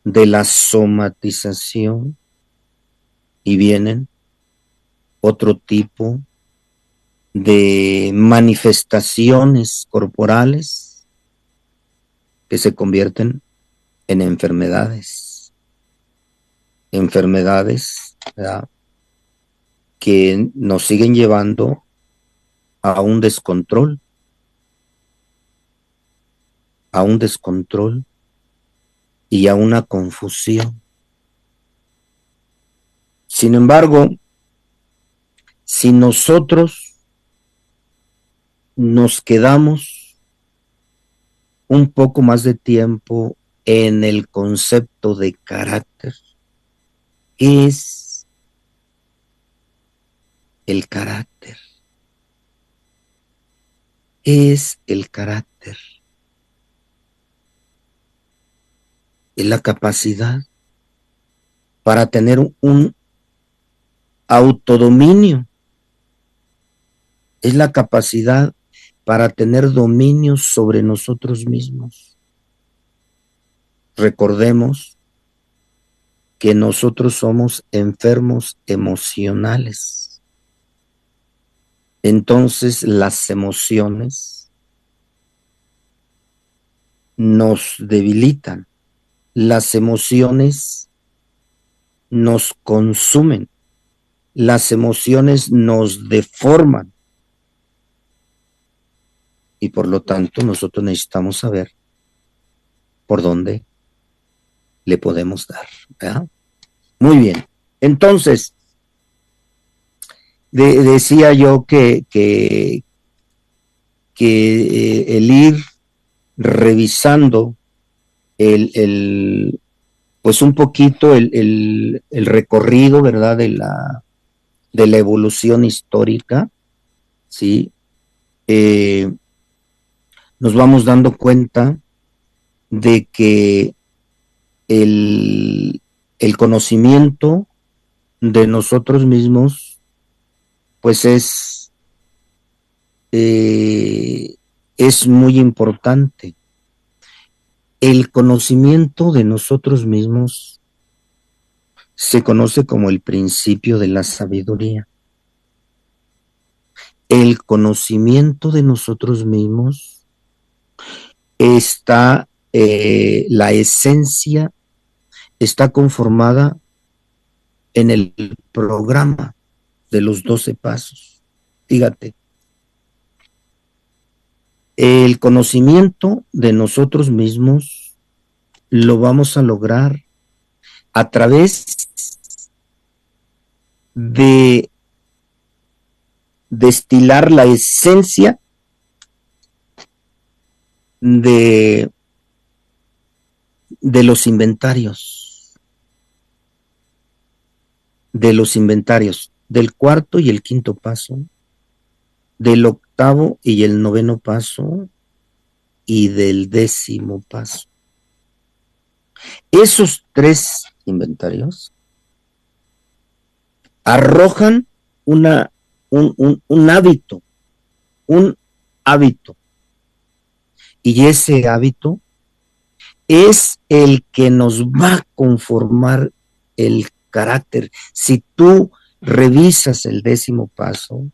de la somatización y vienen otro tipo de manifestaciones corporales que se convierten en enfermedades, ¿verdad?, que nos siguen llevando a un descontrol y a una confusión. Sin embargo, si nosotros nos quedamos un poco más de tiempo en el concepto de carácter, ¿qué es el carácter? ¿Qué es el carácter? Es la capacidad para tener un autodominio, es la capacidad para tener dominio sobre nosotros mismos. Recordemos que nosotros somos enfermos emocionales. Entonces las emociones nos debilitan, las emociones nos consumen, las emociones nos deforman y por lo tanto nosotros necesitamos saber por dónde le podemos dar, ¿verdad? Muy bien, entonces decía yo que el ir revisando pues un poquito el recorrido, ¿verdad?, de la evolución histórica, ¿sí? Nos vamos dando cuenta de que el conocimiento de nosotros mismos, pues es muy importante. El conocimiento de nosotros mismos se conoce como el principio de la sabiduría. El conocimiento de nosotros mismos está, la esencia está conformada en el programa de los 12 pasos. Fíjate, el conocimiento de nosotros mismos lo vamos a lograr a través de destilar la esencia de los inventarios, del cuarto y el quinto paso, del octavo y el noveno paso y del 10º paso. Esos 3 inventarios arrojan un hábito, y ese hábito es el que nos va a conformar el carácter. Si tú revisas el 10º paso,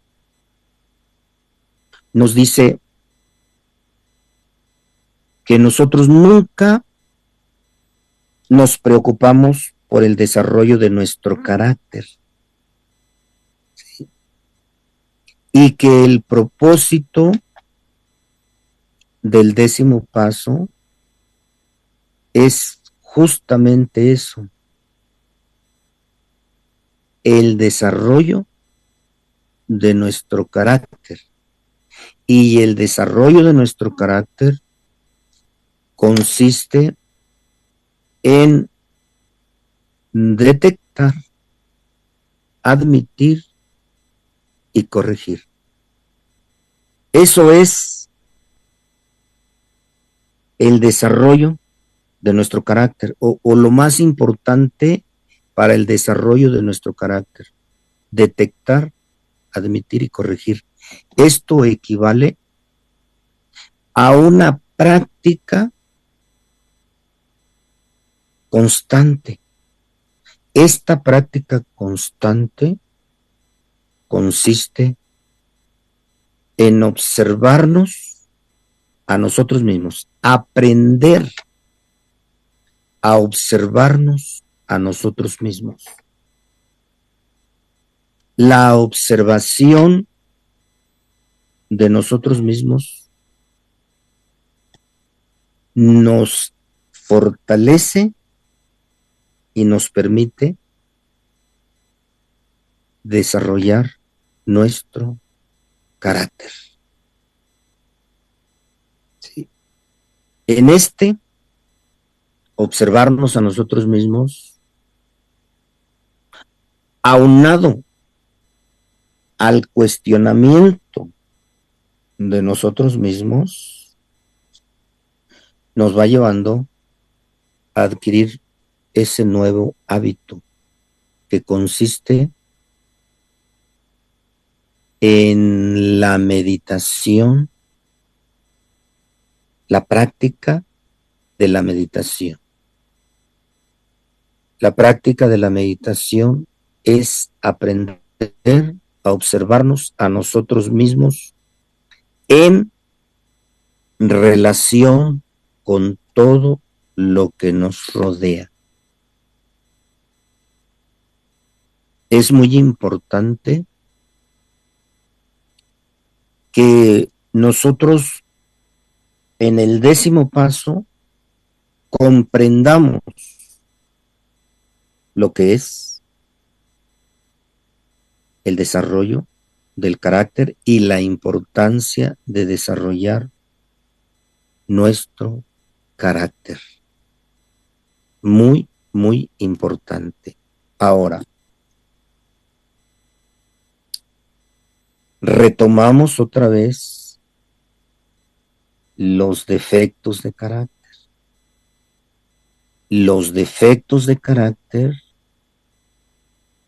nos dice que nosotros nunca nos preocupamos por el desarrollo de nuestro carácter, ¿sí?, y que el propósito del 10º paso es justamente eso, el desarrollo de nuestro carácter. Y el desarrollo de nuestro carácter consiste en detectar, admitir y corregir. Eso es el desarrollo de nuestro carácter, o lo más importante para el desarrollo de nuestro carácter. Detectar, admitir y corregir. Esto equivale a una práctica constante. Esta práctica constante consiste en observarnos a nosotros mismos, aprender a observarnos a nosotros mismos. La observación de nosotros mismos nos fortalece y nos permite desarrollar nuestro carácter. ¿Sí? En este observarnos a nosotros mismos, aunado al cuestionamiento de nosotros mismos, nos va llevando a adquirir ese nuevo hábito que consiste en la meditación, la práctica de la meditación. La práctica de la meditación es aprender a observarnos a nosotros mismos en relación con todo lo que nos rodea. Es muy importante que nosotros en el 10º paso comprendamos lo que es el desarrollo del carácter y la importancia de desarrollar nuestro carácter. Muy, muy importante. Ahora, retomamos otra vez los defectos de carácter. Los defectos de carácter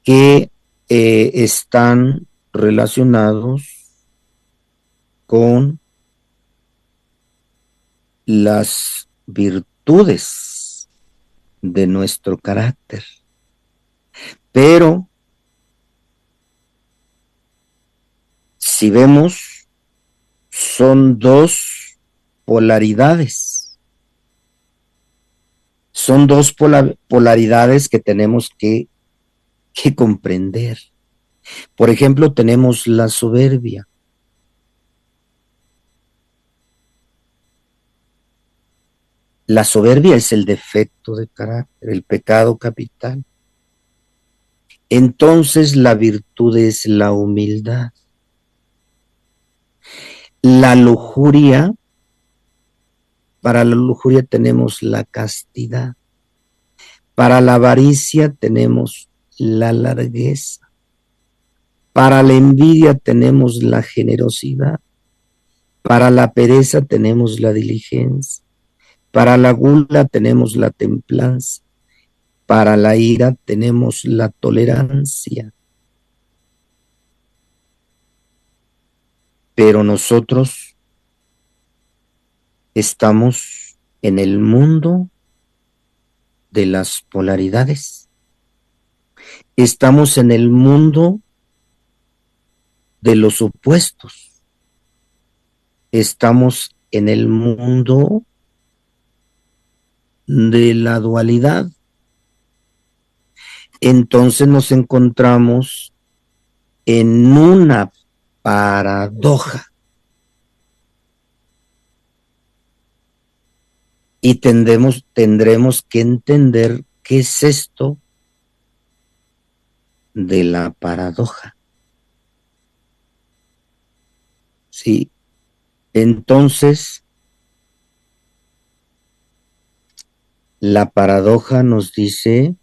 que están relacionados con las virtudes de nuestro carácter. Pero si vemos, son dos polaridades. Son dos polaridades que tenemos que comprender. Por ejemplo, tenemos la soberbia. La soberbia es el defecto de carácter, el pecado capital. Entonces la virtud es la humildad. La lujuria, para la lujuria tenemos la castidad. Para la avaricia tenemos la largueza. Para la envidia tenemos la generosidad. Para la pereza tenemos la diligencia. Para la gula tenemos la templanza. Para la ira tenemos la tolerancia. Pero nosotros estamos en el mundo de las polaridades. Estamos en el mundo de los opuestos. Estamos en el mundo de la dualidad. Entonces nos encontramos en una paradoja. Y tendremos que entender qué es esto de la paradoja. Sí. Entonces, La paradoja nos dice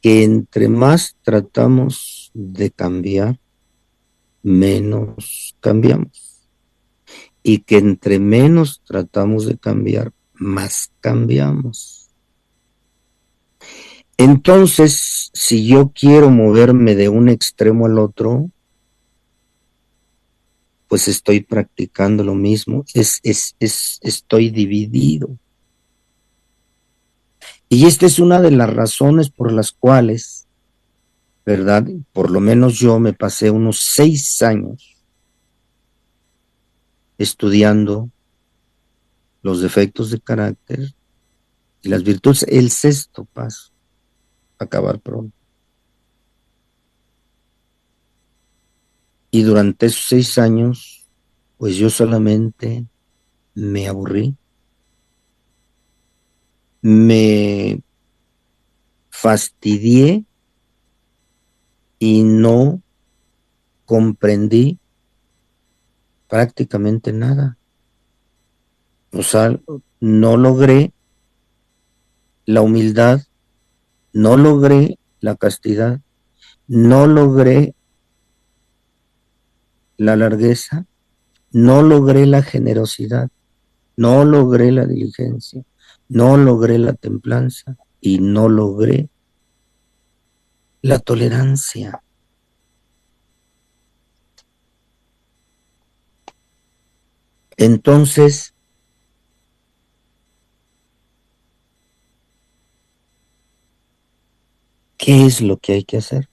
que entre más tratamos de cambiar, menos cambiamos. Y que entre menos tratamos de cambiar, más cambiamos. Entonces, si yo quiero moverme de un extremo al otro, pues estoy practicando lo mismo, estoy dividido. Y esta es una de las razones por las cuales, ¿verdad? Por lo menos yo me pasé unos 6 años estudiando los defectos de carácter y las virtudes. El sexto paso, acabar pronto. Y durante esos 6 años, pues yo solamente me aburrí, me fastidié y no comprendí prácticamente nada. O sea, no logré la humildad, no logré la castidad, no logré la largueza, no logré la generosidad, no logré la diligencia, no logré la templanza y no logré la tolerancia. Entonces, ¿qué es lo que hay que hacer?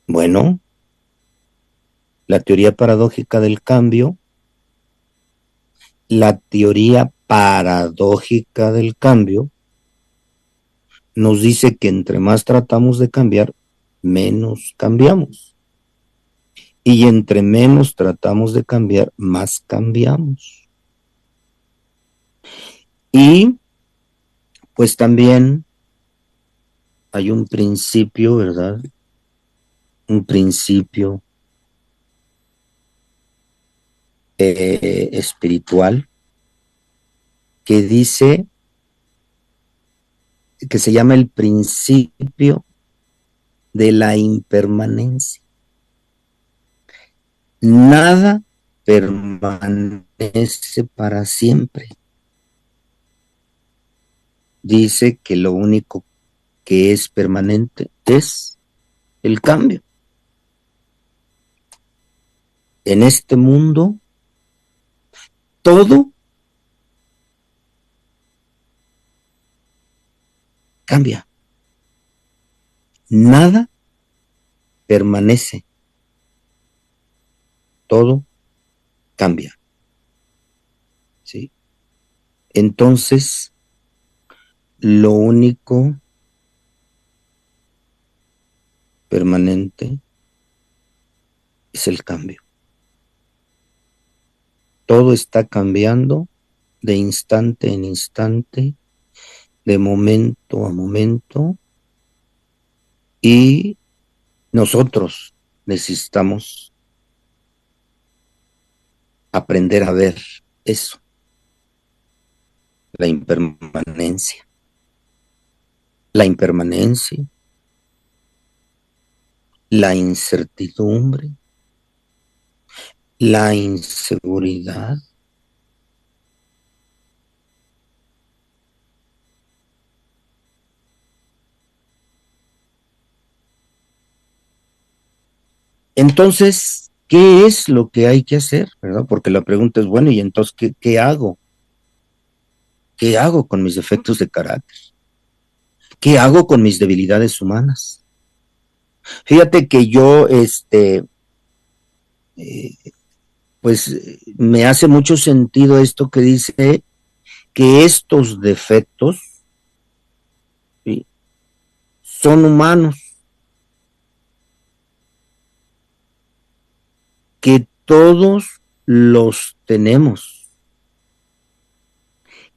Bueno, la teoría paradójica del cambio, la teoría paradójica del cambio nos dice que entre más tratamos de cambiar, menos cambiamos. Y entre menos tratamos de cambiar, más cambiamos. Y pues también hay un principio, ¿verdad? Un principio espiritual que dice, que se llama el principio de la impermanencia. Nada permanece para siempre. Dice que lo único que es permanente es el cambio. En este mundo, todo cambia. Nada permanece. Todo cambia. ¿Sí? Entonces, lo único permanente es el cambio. Todo está cambiando de instante en instante, de momento a momento, y nosotros necesitamos aprender a ver eso, la impermanencia. La impermanencia, la incertidumbre, la inseguridad. Entonces, ¿qué es lo que hay que hacer? ¿Verdad? Porque la pregunta es, bueno, ¿y entonces qué hago? ¿Qué hago con mis defectos de carácter? ¿Qué hago con mis debilidades humanas? Fíjate que yo, pues me hace mucho sentido esto que dice que estos defectos, ¿sí?, son humanos, que todos los tenemos,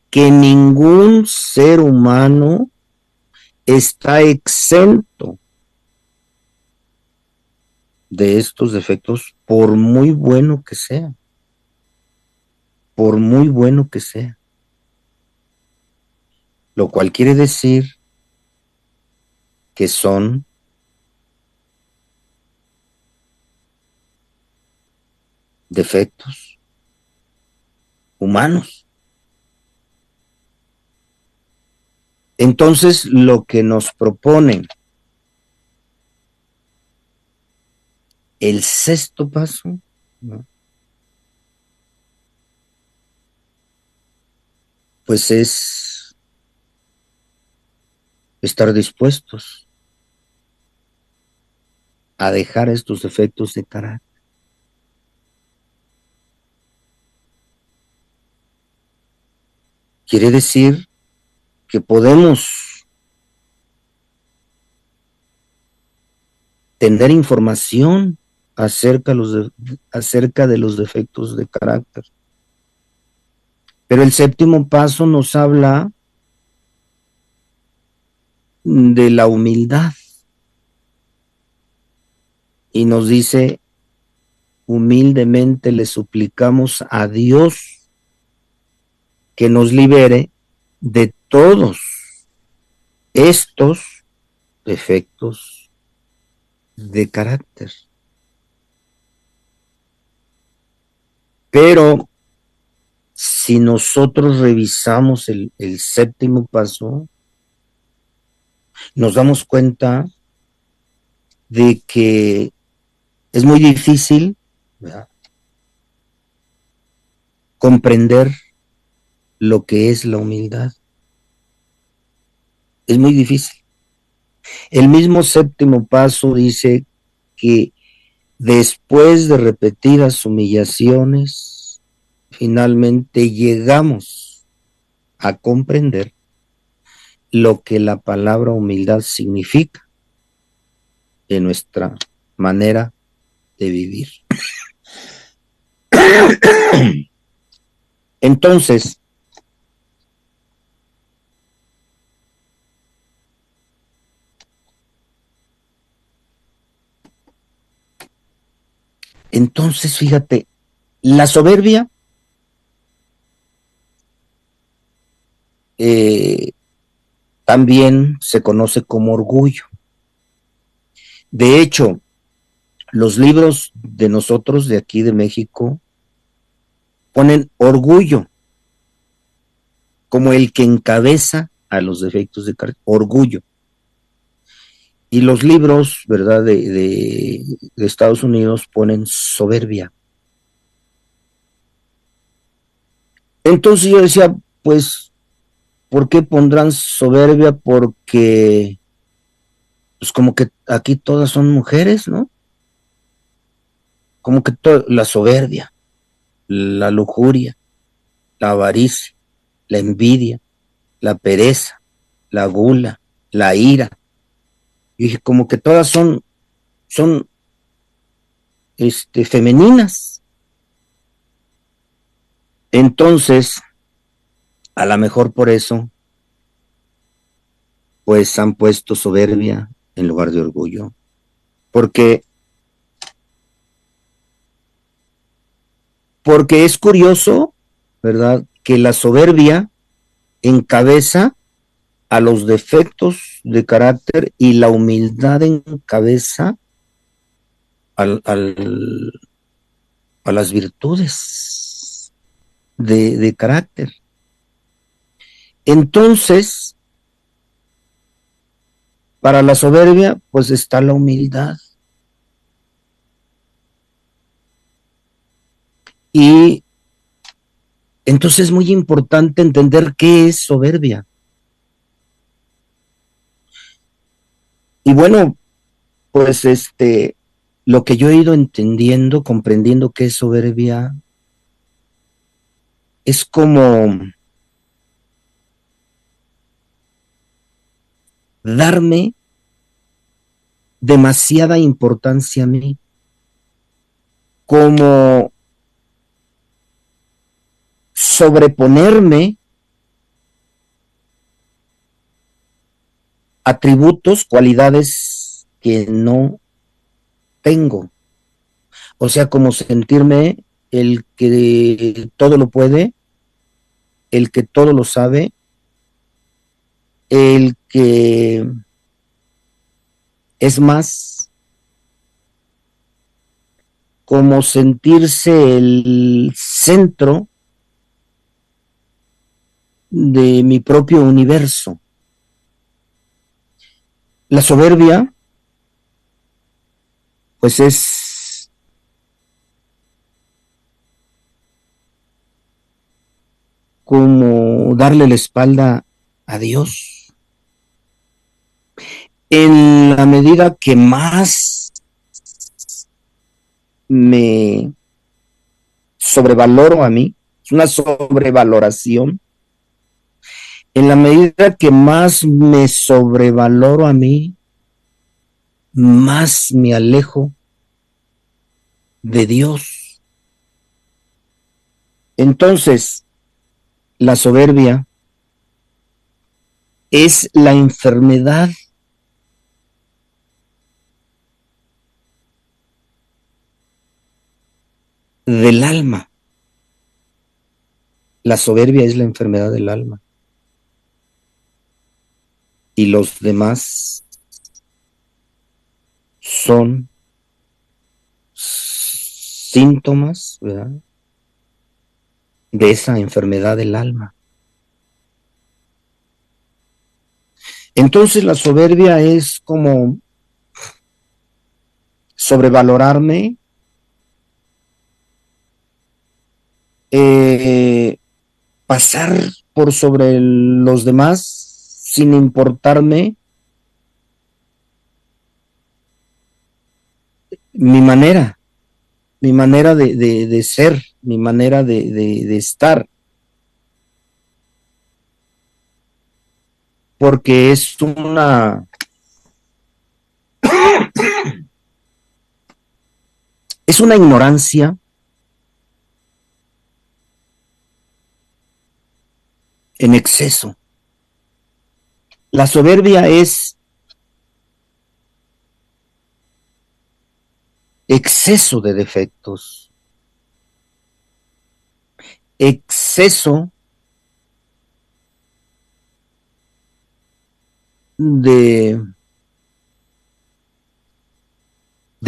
que ningún ser humano está exento de estos defectos, por muy bueno que sea, por muy bueno que sea. lo cual quiere decir que son defectos humanos. Entonces, lo que nos propone el sexto paso, ¿no?, pues es estar dispuestos a dejar estos defectos de carácter. Quiere decir que podemos tener información acerca de los defectos de carácter. Pero el séptimo paso nos habla de la humildad y nos dice: humildemente le suplicamos a Dios que nos libere de todos estos defectos de carácter. Pero si nosotros revisamos el séptimo paso, nos damos cuenta de que es muy difícil, ¿verdad?, comprender lo que es la humildad. Es muy difícil. El mismo séptimo paso dice que después de repetidas humillaciones, finalmente llegamos a comprender lo que la palabra humildad significa en nuestra manera de vivir. Entonces, fíjate, la soberbia también se conoce como orgullo. De hecho, los libros de nosotros de aquí de México ponen orgullo como el que encabeza a los defectos de carácter, orgullo. Y los libros, ¿verdad?, de Estados Unidos ponen soberbia. Entonces yo decía, pues, ¿por qué pondrán soberbia? Porque, pues, como que aquí todas son mujeres, ¿no? Como que la soberbia, la lujuria, la avaricia, la envidia, la pereza, la gula, la ira. Y dije, como que todas son femeninas. Entonces, a lo mejor por eso, pues han puesto soberbia en lugar de orgullo. Porque es curioso, ¿verdad?, que la soberbia encabeza a los defectos de carácter y la humildad encabeza a las virtudes de carácter. Entonces, para la soberbia, pues está la humildad. Y entonces es muy importante entender qué es soberbia. Y bueno, pues lo que yo he ido entendiendo, comprendiendo qué es soberbia, es como darme demasiada importancia a mí, como sobreponerme atributos, cualidades que no tengo. O sea, como sentirme el que todo lo puede, el que todo lo sabe, el que es más como sentirse el centro de mi propio universo. La soberbia, pues es como darle la espalda a Dios. En la medida que más me sobrevaloro a mí, es una sobrevaloración. En la medida que más me sobrevaloro a mí, más me alejo de Dios. Entonces, la soberbia es la enfermedad del alma. La soberbia es la enfermedad del alma. Y los demás son síntomas, ¿verdad?, de esa enfermedad del alma. Entonces la soberbia es como sobrevalorarme, pasar por sobre los demás sin importarme mi manera de ser, mi manera de estar, porque es una ignorancia en exceso. La soberbia es exceso de defectos, exceso de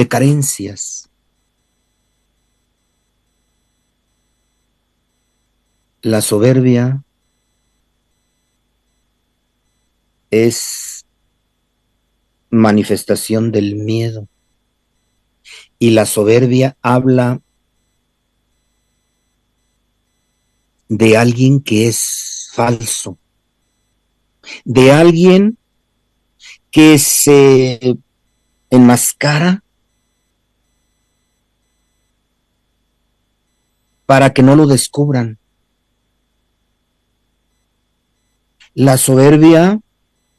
carencias. La soberbia es manifestación del miedo. Y la soberbia habla de alguien que es falso, de alguien que se enmascara para que no lo descubran. La soberbia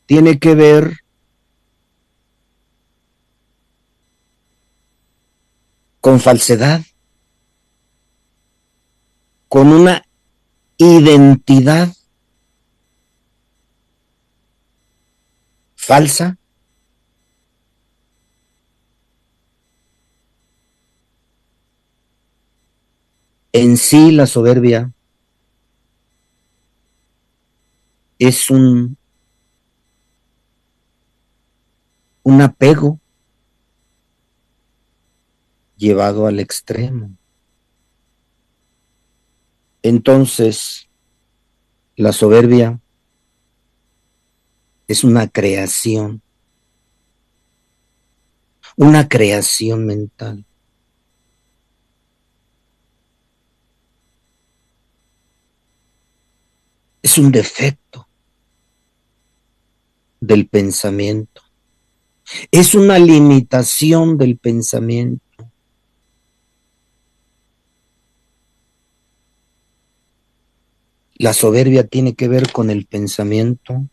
tiene que ver con falsedad, con una identidad falsa. En sí la soberbia es un apego llevado al extremo. Entonces, la soberbia es una creación mental. Es un defecto del pensamiento. Es una limitación del pensamiento. La soberbia tiene que ver con el pensamiento.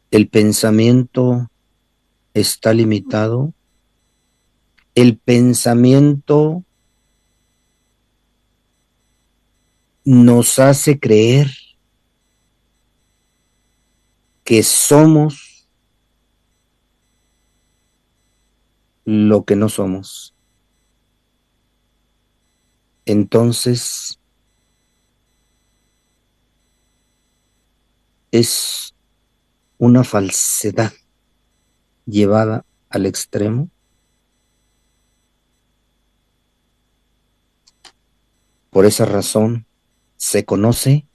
El pensamiento está limitado. El pensamiento nos hace creer que somos lo que no somos. Entonces, es una falsedad llevada al extremo. Por esa razón se conoce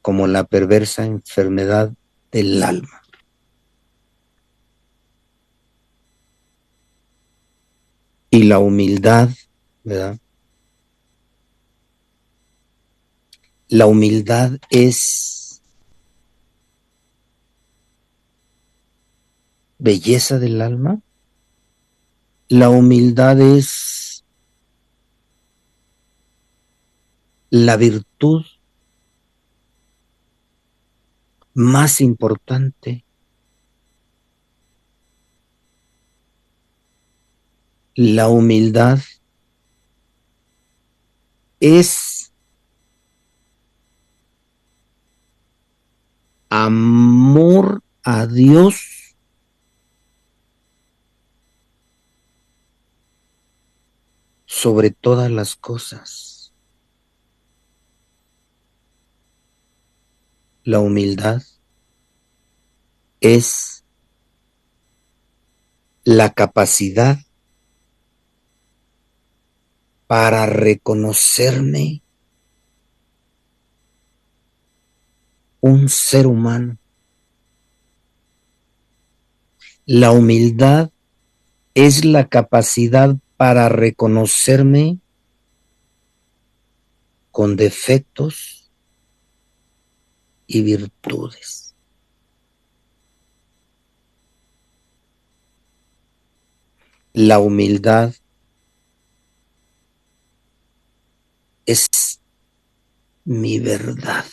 como la perversa enfermedad del alma. Y la humildad, ¿verdad? La humildad es belleza del alma. La humildad es la virtud más importante. La humildad es amor a Dios sobre todas las cosas. La humildad es la capacidad para reconocerme un ser humano. La humildad es la capacidad para reconocerme con defectos y virtudes. La humildad es mi verdad.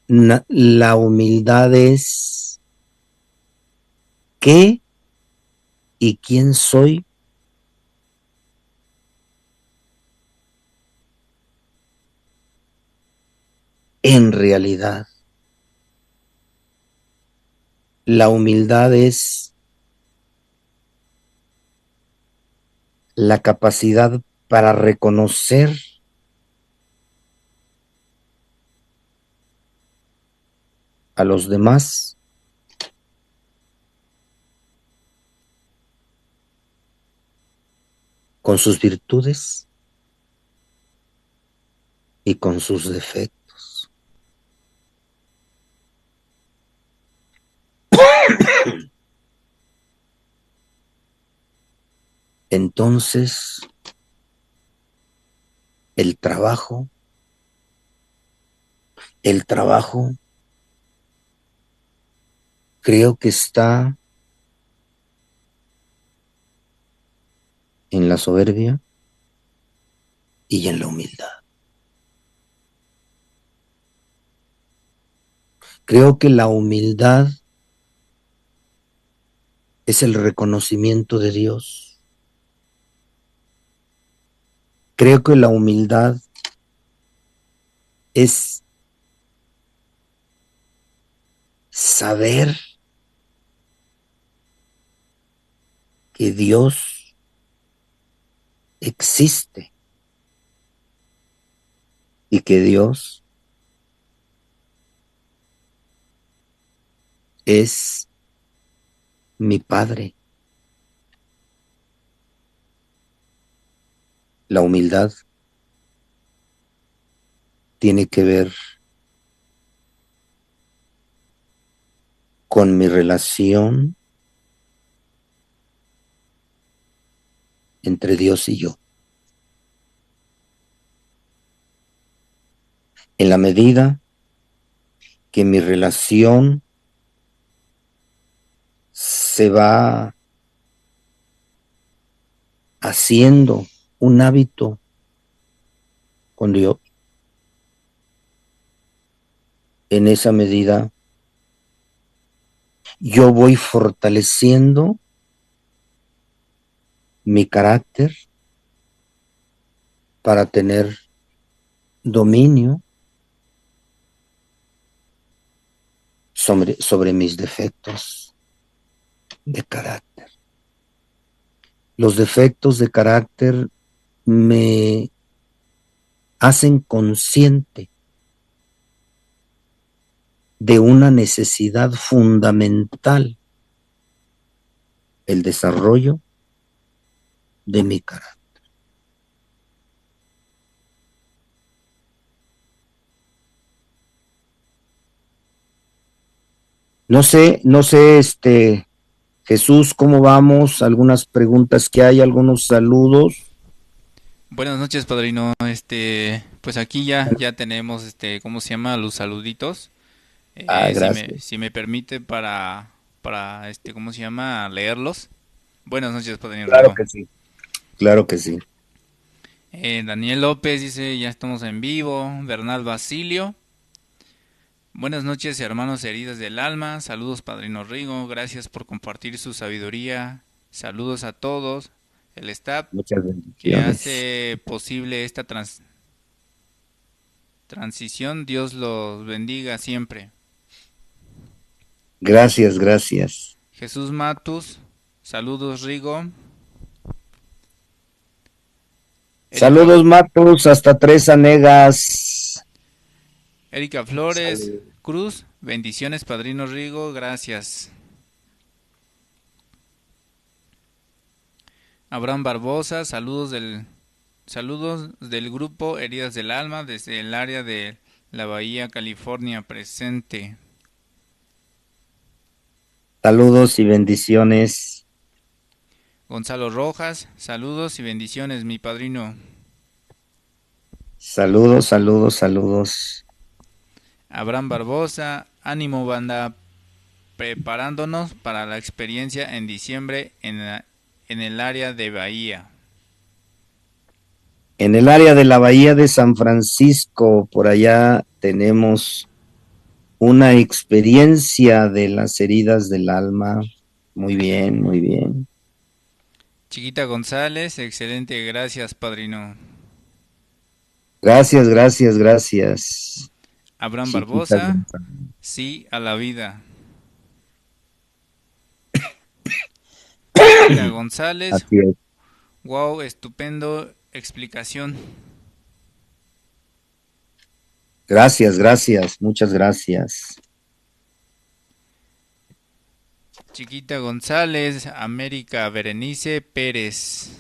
La humildad es qué y quién soy en realidad. La humildad es la capacidad para reconocer a los demás con sus virtudes y con sus defectos. Entonces, el trabajo creo que está en la soberbia y en la humildad. Creo que la humildad es el reconocimiento de Dios. Creo que la humildad es saber que Dios existe y que Dios es mi Padre. La humildad tiene que ver con mi relación entre Dios y yo. En la medida que mi relación se va haciendo un hábito con Dios, en esa medida yo voy fortaleciendo mi carácter para tener dominio sobre mis defectos de carácter. Los defectos de carácter me hacen consciente de una necesidad fundamental, el desarrollo de mi carácter. No sé, Jesús, ¿cómo vamos? Algunas preguntas que hay, algunos saludos. Buenas noches, padrino. Pues aquí ya tenemos, ¿cómo se llama? Los saluditos. Gracias. Si me permite para, ¿cómo se llama? Leerlos. Buenas noches, padrino Claro Rigo. que sí, claro que sí. Daniel López dice, ya estamos en vivo. Bernal Basilio. Buenas noches, hermanos heridas del alma. Saludos, padrino Rigo. Gracias por compartir su sabiduría. Saludos a todos. El staff Muchas que bendiciones. hace posible esta transición. Dios los bendiga siempre. Gracias, gracias. Jesús Matus. Saludos, Rigo. Saludos, Matos, hasta Tres Anegas. Erika Flores Cruz. Bendiciones, padrino Rigo. Gracias. Abraham Barbosa. Saludos del grupo Heridas del Alma desde el área de la Bahía, California, presente. Saludos y bendiciones. Gonzalo Rojas. Saludos y bendiciones, mi padrino. Saludos, saludos, saludos. Abraham Barbosa. Ánimo, banda. Preparándonos para la experiencia en diciembre en el área de Bahía. En el área de la Bahía de San Francisco, por allá tenemos una experiencia de las heridas del alma. Muy bien, muy bien. Chiquita González, excelente, gracias, padrino. Gracias, gracias, gracias. Abraham Chiquita Barbosa, González. sí a la vida. Chiquita González, Así es. wow, estupendo explicación. Gracias, gracias, muchas gracias. Chiquita González, América Berenice Pérez.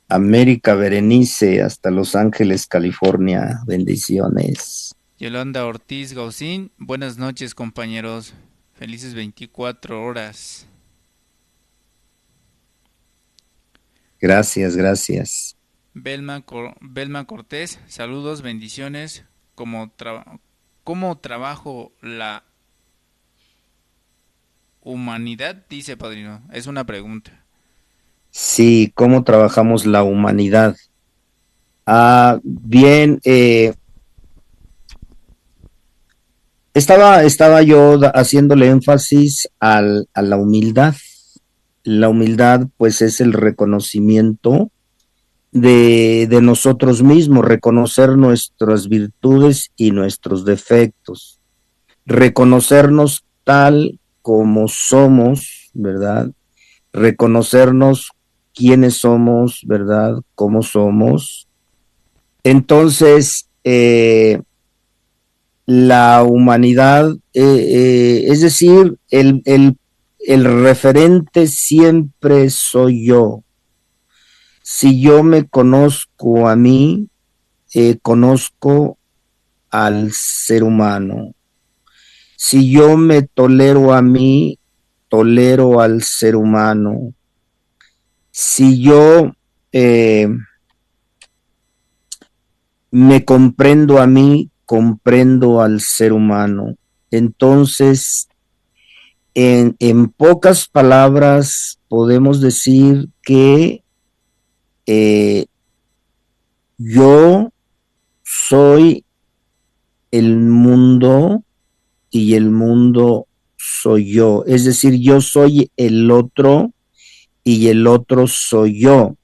América Berenice, hasta Los Ángeles, California. Bendiciones. Yolanda Ortiz Gaucín, buenas noches, compañeros. Felices 24 horas. Gracias, gracias. Belma Cortés, saludos, bendiciones. ¿Cómo trabajo la humanidad? Dice padrino. Es una pregunta. Sí, ¿cómo trabajamos la humanidad? Bien, estaba yo haciéndole énfasis a la humildad. La humildad, pues, es el reconocimiento de nosotros mismos, reconocer nuestras virtudes y nuestros defectos, reconocernos tal como somos, ¿verdad? Reconocernos quiénes somos, ¿verdad? Cómo somos. Entonces, la humanidad, es decir, el referente siempre soy yo. Si yo me conozco a mí, conozco al ser humano. Si yo me tolero a mí, tolero al ser humano. Si yo me comprendo a mí, comprendo al ser humano. Entonces, en pocas palabras, podemos decir que yo soy el mundo y el mundo soy yo. Es decir, yo soy el otro y el otro soy yo.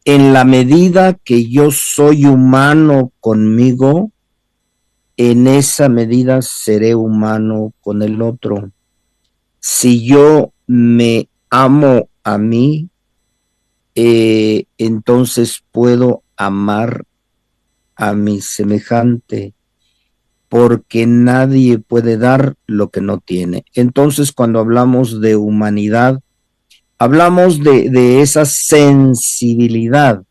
En la medida que yo soy humano conmigo, en esa medida seré humano con el otro. Si yo me amo a mí, entonces puedo amar a mi semejante, porque nadie puede dar lo que no tiene. Entonces, cuando hablamos de humanidad, hablamos de esa sensibilidad,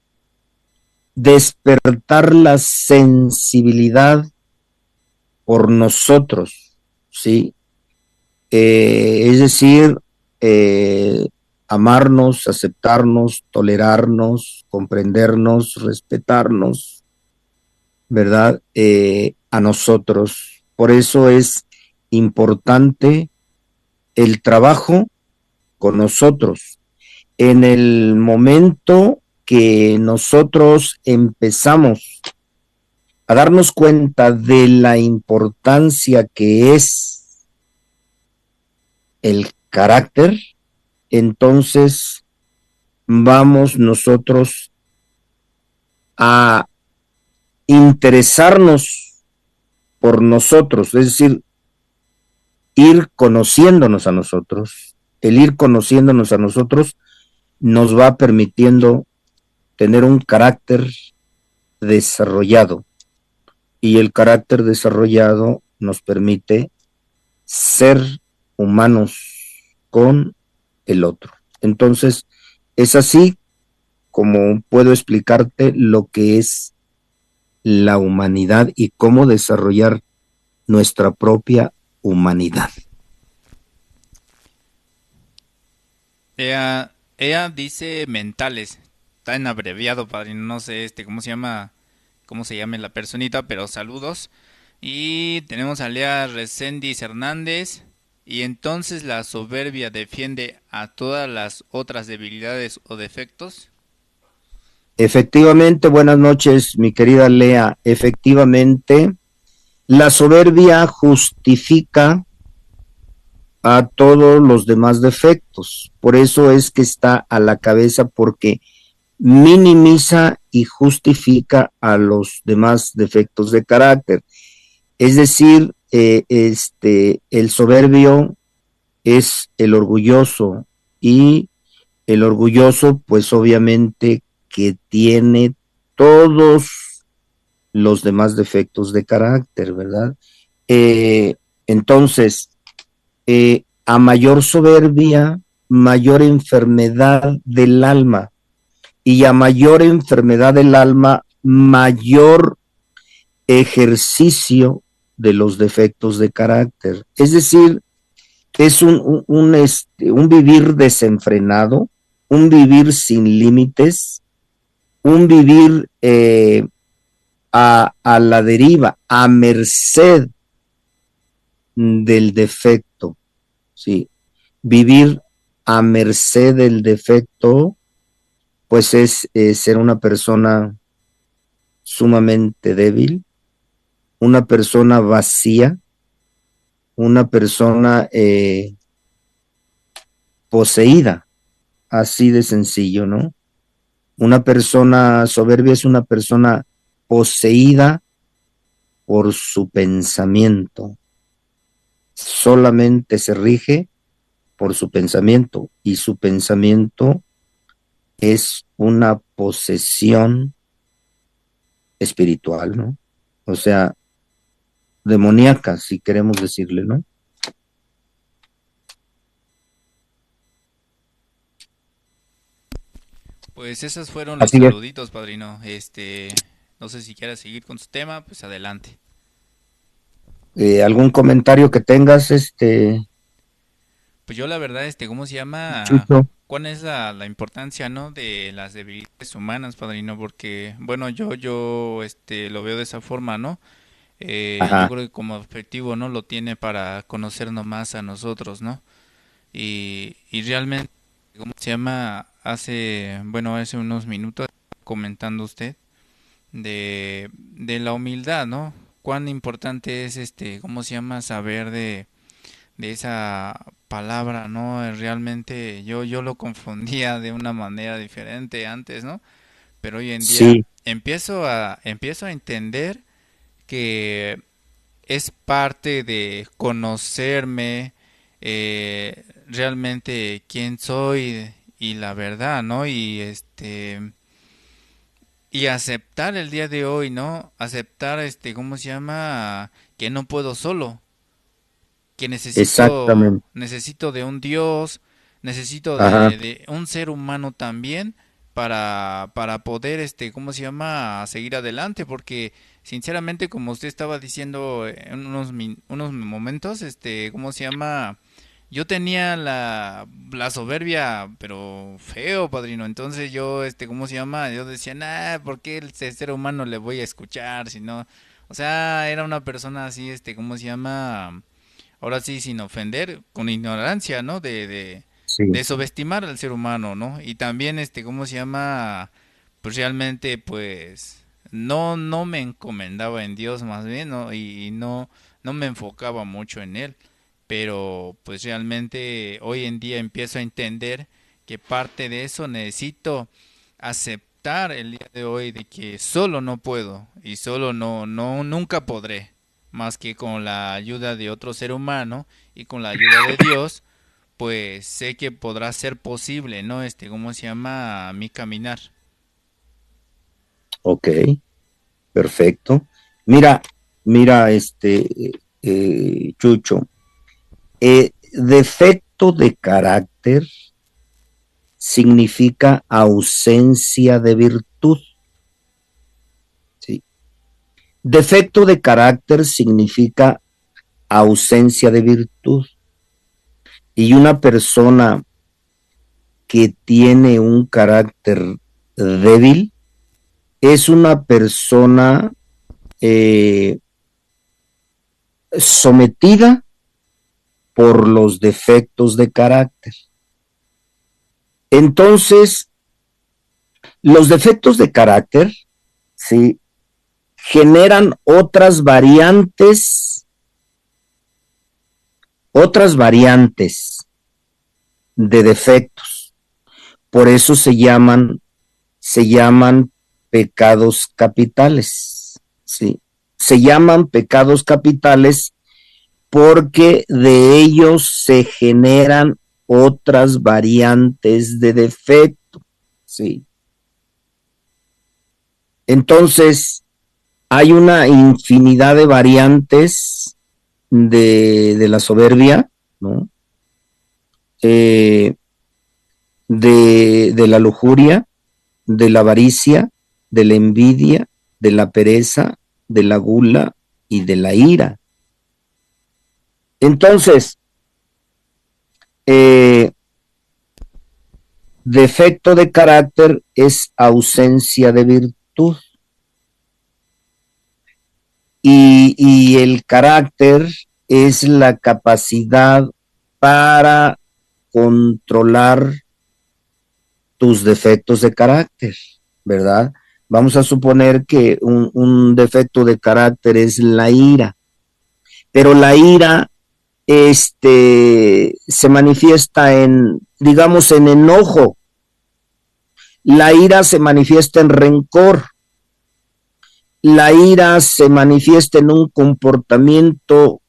despertar la sensibilidad por nosotros, ¿sí? Es decir, amarnos, aceptarnos, tolerarnos, comprendernos, respetarnos, ¿verdad? A nosotros. Por eso es importante el trabajo con nosotros. En el momento que nosotros empezamos a darnos cuenta de la importancia que es el carácter, entonces vamos nosotros a interesarnos por nosotros, es decir, ir conociéndonos a nosotros. El ir conociéndonos a nosotros nos va permitiendo tener un carácter desarrollado, y el carácter desarrollado nos permite ser humanos con el otro. Entonces, es así como puedo explicarte lo que es la humanidad y cómo desarrollar nuestra propia humanidad. Ella dice mentales. Está en abreviado, padre. No sé cómo se llame la personita, pero saludos. Y tenemos a Lea Reséndiz Hernández. Y entonces la soberbia defiende a todas las otras debilidades o defectos. Efectivamente, buenas noches, mi querida Lea. Efectivamente, la soberbia justifica a todos los demás defectos. Por eso es que está a la cabeza, porque minimiza y justifica a los demás defectos de carácter. Es decir, el soberbio es el orgulloso, y el orgulloso pues obviamente que tiene todos los demás defectos de carácter, ¿verdad? Entonces, a mayor soberbia, mayor enfermedad del alma, y a mayor enfermedad del alma, mayor ejercicio de los defectos de carácter. Es decir, es un vivir desenfrenado, un vivir sin límites, un vivir a la deriva, a merced del defecto, ¿sí? Vivir a merced del defecto, pues es ser una persona sumamente débil, una persona vacía, una persona poseída, así de sencillo, ¿no? Una persona soberbia es una persona poseída por su pensamiento. Solamente se rige por su pensamiento, y su pensamiento es una posesión espiritual, ¿no? O sea, demoníaca, si queremos decirle, ¿no? Pues esos fueron los Así es. saluditos, padrino. No sé si quieras seguir con su tema, pues adelante. ¿Algún comentario que tengas, Pues yo la verdad, ¿cómo se llama? Chucho? ¿Cuál es la importancia, no, de las debilidades humanas, padrino? Porque, bueno, yo, lo veo de esa forma, ¿no? Yo Ajá. creo que como objetivo, ¿no? Lo tiene para conocernos más a nosotros, ¿no? Y realmente, ¿cómo se llama? Hace unos minutos comentando usted de la humildad, ¿no? Cuán importante es, ¿cómo se llama? Saber de esa palabra, ¿no? Realmente yo lo confundía de una manera diferente antes, ¿no? Pero hoy en día Sí, empiezo a entender que es parte de conocerme, realmente quién soy y la verdad, ¿no? Y aceptar el día de hoy, ¿no? Aceptar, ¿cómo se llama? que no puedo solo, que Exactamente. necesito de un Dios, necesito Ajá. de un ser humano también para poder, ¿cómo se llama?, seguir adelante, porque sinceramente, como usted estaba diciendo en unos momentos, ¿cómo se llama? Yo tenía la soberbia, pero feo, padrino. Entonces yo, ¿cómo se llama? Yo decía, nah, ¿por qué ese ser humano le voy a escuchar? Si no, o sea, era una persona así, ¿cómo se llama? Ahora sí, sin ofender, con ignorancia, ¿no? Sí. De subestimar al ser humano, ¿no? Y también, ¿cómo se llama? Pues realmente, pues, no me encomendaba en Dios más bien, ¿no? Y no me enfocaba mucho en él. Pero, pues realmente hoy en día empiezo a entender que parte de eso necesito aceptar el día de hoy de que solo no puedo y solo nunca podré más que con la ayuda de otro ser humano y con la ayuda de Dios, pues sé que podrá ser posible, ¿no? ¿Cómo se llama? Mi caminar. Ok, perfecto. Mira, mira, Chucho, defecto de carácter significa ausencia de virtud. ¿Sí? Defecto de carácter significa ausencia de virtud. Y una persona que tiene un carácter débil es una persona sometida por los defectos de carácter. Entonces, los defectos de carácter, ¿sí?, generan otras variantes de defectos. Por eso se llaman pecados capitales, ¿sí? Se llaman pecados capitales porque de ellos se generan otras variantes de defecto, ¿sí? Entonces, hay una infinidad de variantes de la soberbia, ¿no? De la lujuria, de la avaricia, de la envidia, de la pereza, de la gula y de la ira. Entonces, defecto de carácter es ausencia de virtud. Y el carácter es la capacidad para controlar tus defectos de carácter, ¿verdad? Vamos a suponer que un defecto de carácter es la ira, pero la ira se manifiesta digamos, en enojo. La ira se manifiesta en rencor. La ira se manifiesta en un comportamiento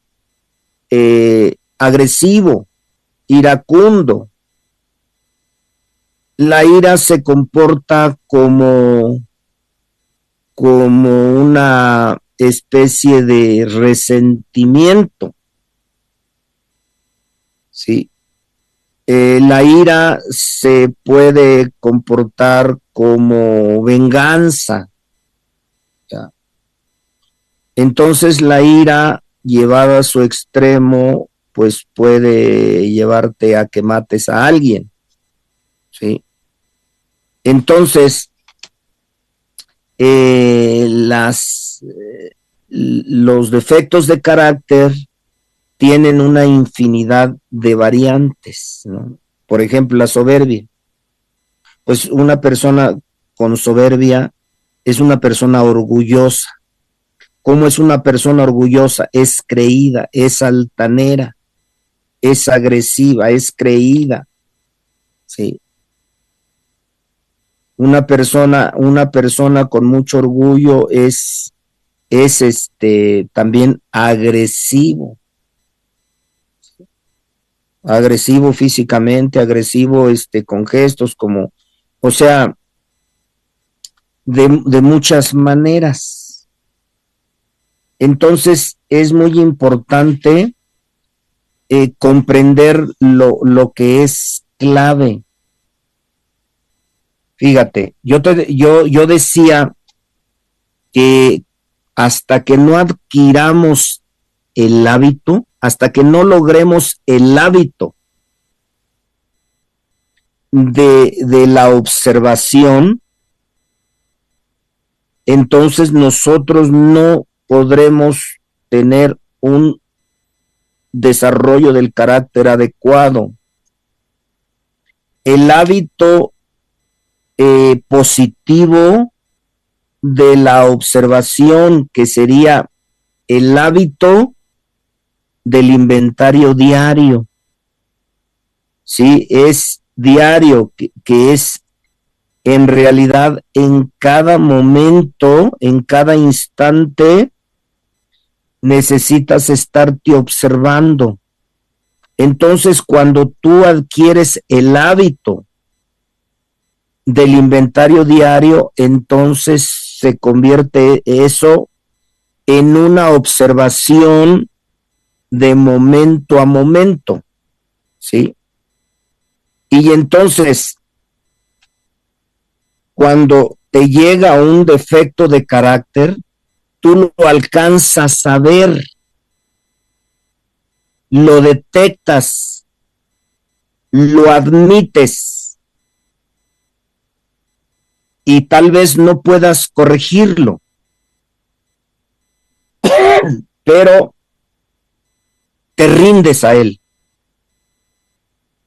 agresivo, iracundo. La ira se comporta como una especie de resentimiento, ¿sí? La ira se puede comportar como venganza, ¿ya? Entonces la ira llevada a su extremo, pues puede llevarte a que mates a alguien, ¿sí? Entonces, los defectos de carácter tienen una infinidad de variantes, ¿no? Por ejemplo, la soberbia. Pues una persona con soberbia es una persona orgullosa. ¿Cómo es una persona orgullosa? Es creída, es altanera, es agresiva, es creída, ¿sí? Una persona con mucho orgullo es también agresivo físicamente, agresivo con gestos, como, o sea, de muchas maneras. Entonces es muy importante comprender lo que es clave. Fíjate, yo decía que hasta que no adquiramos el hábito, hasta que no logremos el hábito de la observación, entonces nosotros no podremos tener un desarrollo del carácter adecuado. El hábito positivo de la observación, que sería el hábito del inventario diario, ¿sí? Es diario, que es en realidad en cada momento, en cada instante, necesitas estarte observando. Entonces, cuando tú adquieres el hábito del inventario diario, entonces se convierte eso en una observación de momento a momento, ¿sí? Y entonces, cuando te llega un defecto de carácter, tú lo alcanzas a ver, lo detectas, lo admites y tal vez no puedas corregirlo, pero te rindes a él.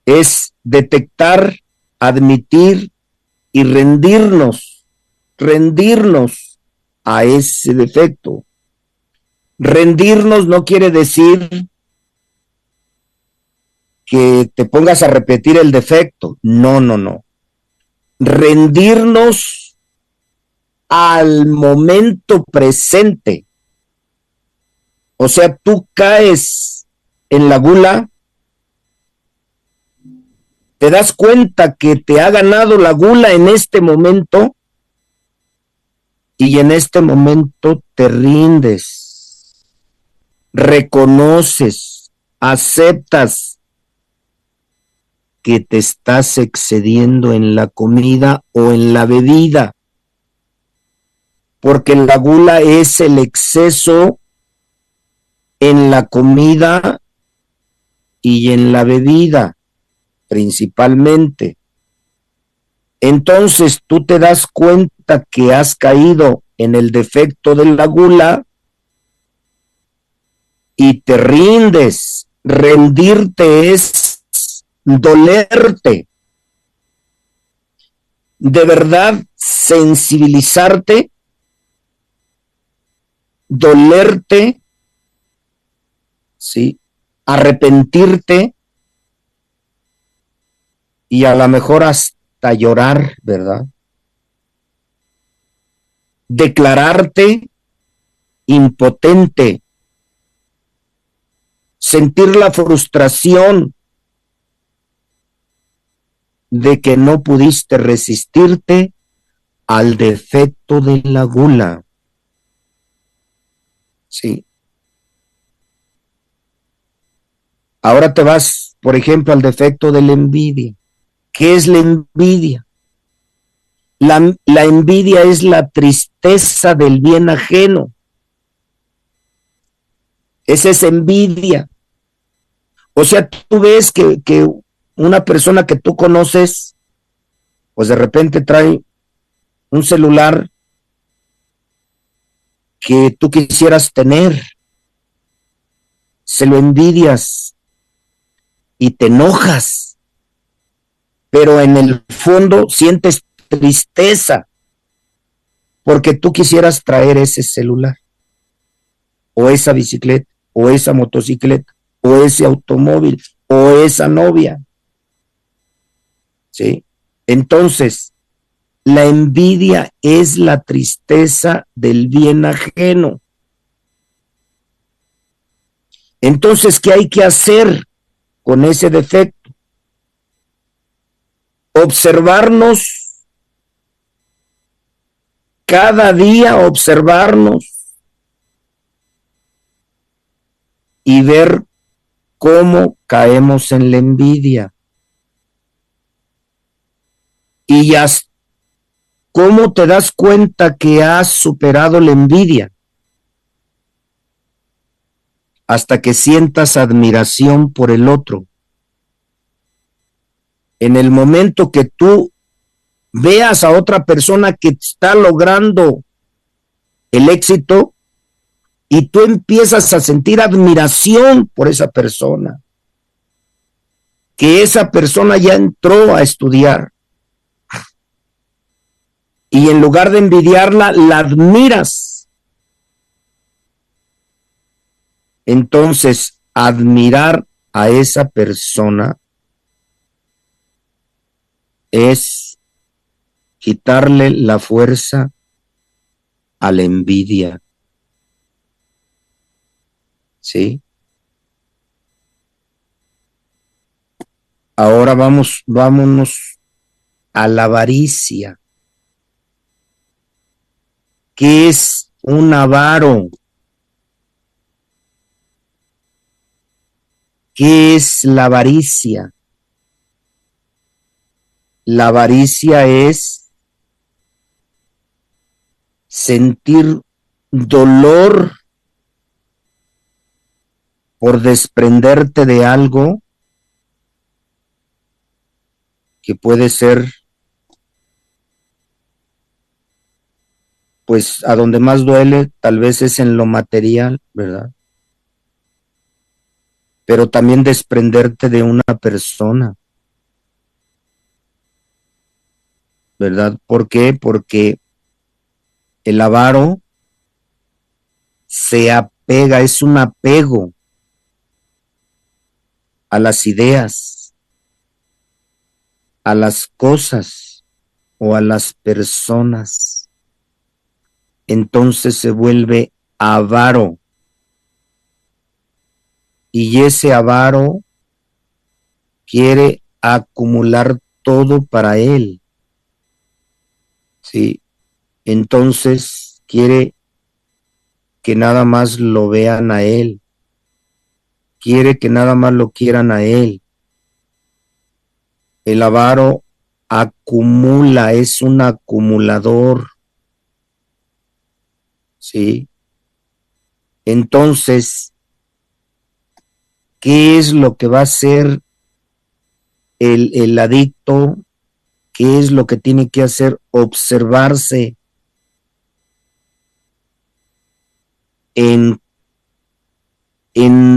Es detectar, admitir y rendirnos a ese defecto. Rendirnos no quiere decir que te pongas a repetir el defecto. No. Rendirnos al momento presente. O sea, tú caes en la gula, te das cuenta que te ha ganado la gula en este momento y en este momento te rindes, reconoces, aceptas que te estás excediendo en la comida o en la bebida, porque la gula es el exceso en la comida y en la bebida, principalmente. Entonces tú te das cuenta que has caído en el defecto de la gula y te rindes. Rendirte es dolerte. De verdad, sensibilizarte, dolerte, ¿sí? Arrepentirte y a lo mejor hasta llorar, ¿verdad? Declararte impotente, sentir la frustración de que no pudiste resistirte al defecto de la gula. Sí. Ahora te vas, por ejemplo, al defecto de la envidia. ¿Qué es la envidia? La envidia es la tristeza del bien ajeno. Esa es envidia. O sea, tú ves que una persona que tú conoces, pues de repente trae un celular que tú quisieras tener, se lo envidias y te enojas, pero en el fondo sientes tristeza porque tú quisieras traer ese celular, o esa bicicleta, o esa motocicleta, o ese automóvil, o esa novia. ¿Sí? Entonces, la envidia es la tristeza del bien ajeno. Entonces, ¿qué hay que hacer con ese defecto? Observarnos cada día, observarnos y ver cómo caemos en la envidia. Y cómo te das cuenta que has superado la envidia. Hasta que sientas admiración por el otro. En el momento que tú veas a otra persona que está logrando el éxito y tú empiezas a sentir admiración por esa persona, que esa persona ya entró a estudiar y en lugar de envidiarla, la admiras. Entonces, admirar a esa persona es quitarle la fuerza a la envidia. ¿Sí? Ahora vámonos a la avaricia. ¿Qué es un avaro? ¿Qué es la avaricia? La avaricia es sentir dolor por desprenderte de algo que puede ser, pues, a donde más duele, tal vez es en lo material, ¿verdad? Pero también desprenderte de una persona, ¿verdad? ¿Por qué? Porque el avaro se apega, es un apego a las ideas, a las cosas o a las personas. Entonces se vuelve avaro. Y ese avaro quiere acumular todo para él. ¿Sí? Entonces quiere que nada más lo vean a él. Quiere que nada más lo quieran a él. El avaro acumula, es un acumulador. ¿Sí? Entonces, ¿qué es lo que va a hacer el adicto? ¿Qué es lo que tiene que hacer? Observarse en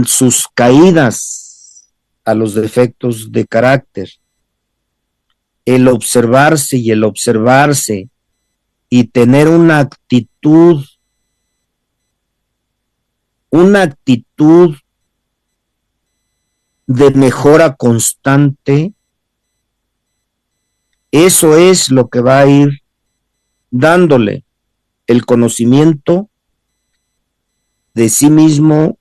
sus caídas a los defectos de carácter. El observarse y tener una actitud de mejora constante. Eso es lo que va a ir dándole el conocimiento de sí mismo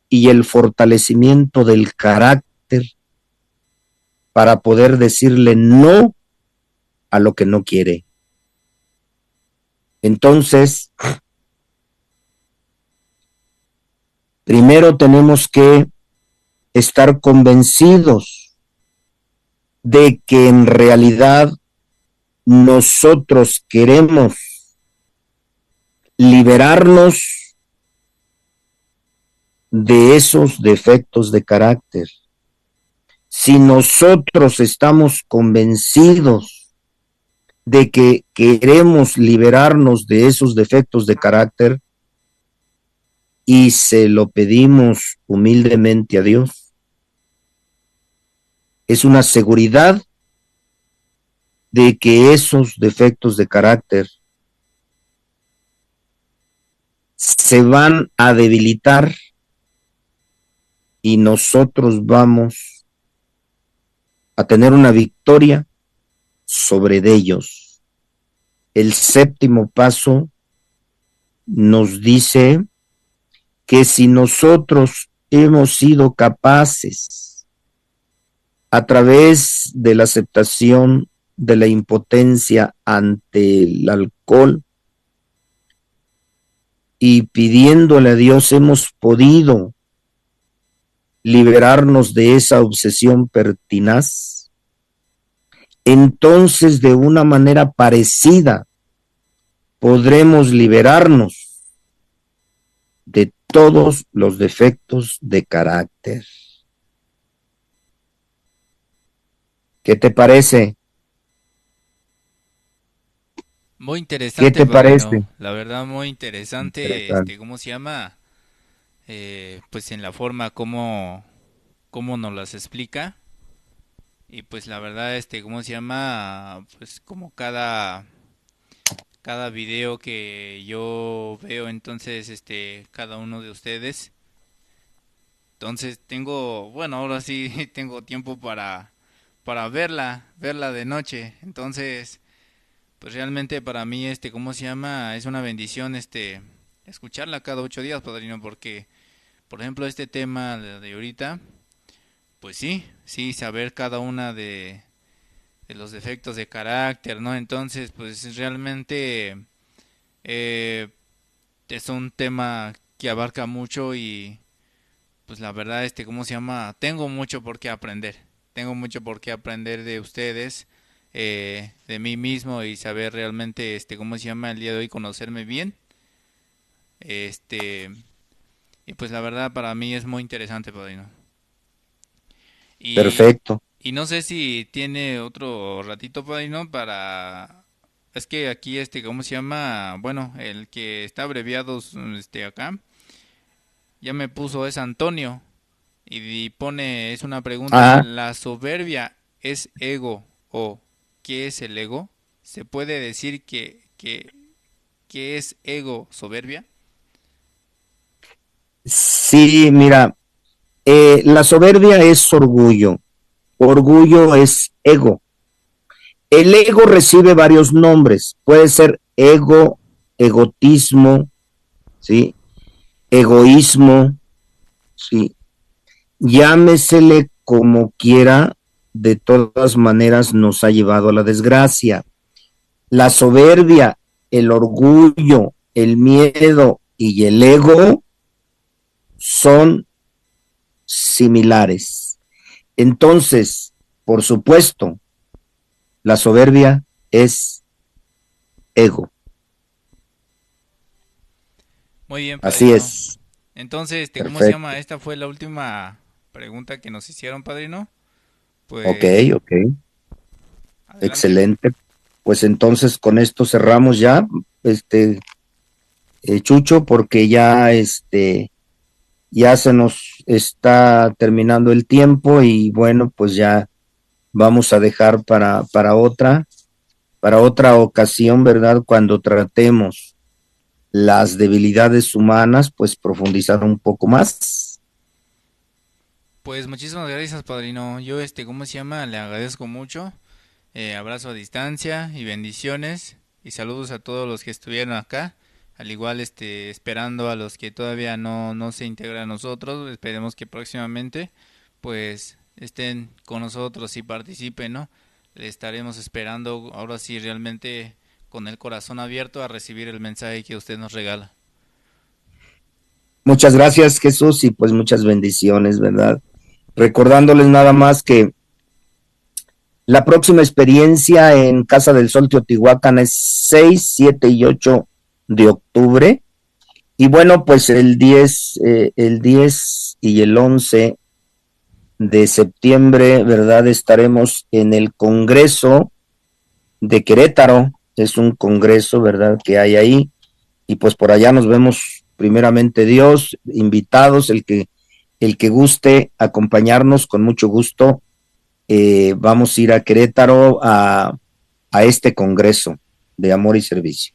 y el fortalecimiento del carácter para poder decirle no a lo que no quiere. Entonces, primero tenemos que estar convencidos de que en realidad nosotros queremos liberarnos de esos defectos de carácter. Si nosotros estamos convencidos de que queremos liberarnos de esos defectos de carácter y se lo pedimos humildemente a Dios, es una seguridad de que esos defectos de carácter se van a debilitar y nosotros vamos a tener una victoria sobre ellos. El séptimo paso nos dice que si nosotros hemos sido capaces, a través de la aceptación de la impotencia ante el alcohol y pidiéndole a Dios, hemos podido liberarnos de esa obsesión pertinaz, entonces de una manera parecida podremos liberarnos de todos los defectos de carácter. ¿Qué te parece? Muy interesante, ¿Qué te padrino. parece? La verdad, muy interesante, Interesante. ¿cómo se llama? Pues en la forma como nos las explica. Y pues la verdad, ¿cómo se llama? Pues como cada video que yo veo, entonces, cada uno de ustedes. Entonces tengo, bueno, ahora sí tengo tiempo para verla de noche. Entonces, pues realmente para mí, ¿cómo se llama? Es una bendición, escucharla cada 8 días, padrino, porque, por ejemplo, este tema de ahorita, pues sí, saber cada una de los defectos de carácter, ¿no? Entonces, pues realmente eh, es un tema que abarca mucho y pues la verdad, ¿cómo se llama? Tengo mucho por qué aprender. Tengo mucho por qué aprender de ustedes, de mí mismo y saber realmente, ¿cómo se llama? El día de hoy conocerme bien. Este, y pues la verdad para mí es muy interesante, padrino. Y, Perfecto. y no sé si tiene otro ratito, padrino, para... Es que aquí, ¿cómo se llama? Bueno, el que está abreviado, acá, ya me puso es Antonio. Y pone, es una pregunta, Ah, ¿la soberbia es ego o qué es el ego? ¿Se puede decir que es ego soberbia? sí, mira, la soberbia es orgullo, orgullo es ego. El ego recibe varios nombres, puede ser ego, egotismo, ¿sí? Egoísmo, ¿sí? Llámesele como quiera, de todas maneras nos ha llevado a la desgracia. La soberbia, el orgullo, el miedo y el ego son similares. Entonces, por supuesto, la soberbia es ego. Muy bien, Así padrino. es. Entonces, ¿cómo se llama? Perfecto. Esta fue la última pregunta que nos hicieron, padrino. Ok, Pues, ok. adelante. Excelente. Pues entonces con esto cerramos ya, este, Chucho, porque ya, ya se nos está terminando el tiempo y bueno, pues ya vamos a dejar para otra ocasión, ¿verdad? Cuando tratemos las debilidades humanas, pues profundizar un poco más. Pues muchísimas gracias, padrino. Yo, ¿cómo se llama? Le agradezco mucho. Abrazo a distancia y bendiciones y saludos a todos los que estuvieron acá. Al igual, esperando a los que todavía no se integran a nosotros. Esperemos que próximamente, pues, estén con nosotros y participen, ¿no? Le estaremos esperando ahora sí realmente con el corazón abierto a recibir el mensaje que usted nos regala. Muchas gracias, Jesús, y pues muchas bendiciones, ¿verdad? Recordándoles nada más que la próxima experiencia en Casa del Sol Teotihuacán es 6, 7 y 8 de octubre. Y bueno, pues el 10 y el 11 de septiembre, ¿verdad? Estaremos en el Congreso de Querétaro. Es un congreso, ¿verdad? Que hay ahí. Y pues por allá nos vemos primeramente Dios, invitados, el que guste acompañarnos con mucho gusto. Vamos a ir a Querétaro a este congreso de amor y servicio.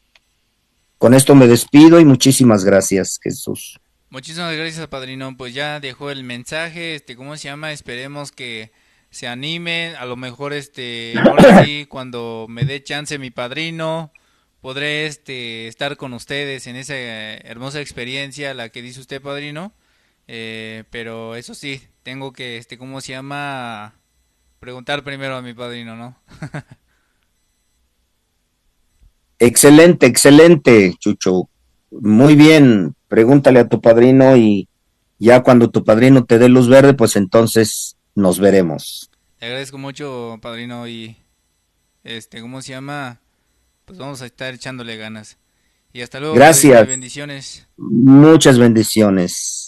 Con esto me despido y muchísimas gracias, Jesús. Muchísimas gracias, padrino. Pues ya dejó el mensaje, ¿cómo se llama? Esperemos que se animen. A lo mejor, ahora sí, cuando me dé chance mi padrino, podré, estar con ustedes en esa hermosa experiencia, la que dice usted, padrino. Pero eso sí, tengo que, ¿cómo se llama? Preguntar primero a mi padrino, ¿no? Excelente, excelente, Chucho. Muy bien. Pregúntale a tu padrino y Ya cuando tu padrino te dé luz verde, pues entonces nos veremos. Le agradezco mucho, padrino, y ¿cómo se llama? Pues vamos a estar echándole ganas. Y hasta luego, padrino, y Gracias, bendiciones. muchas bendiciones.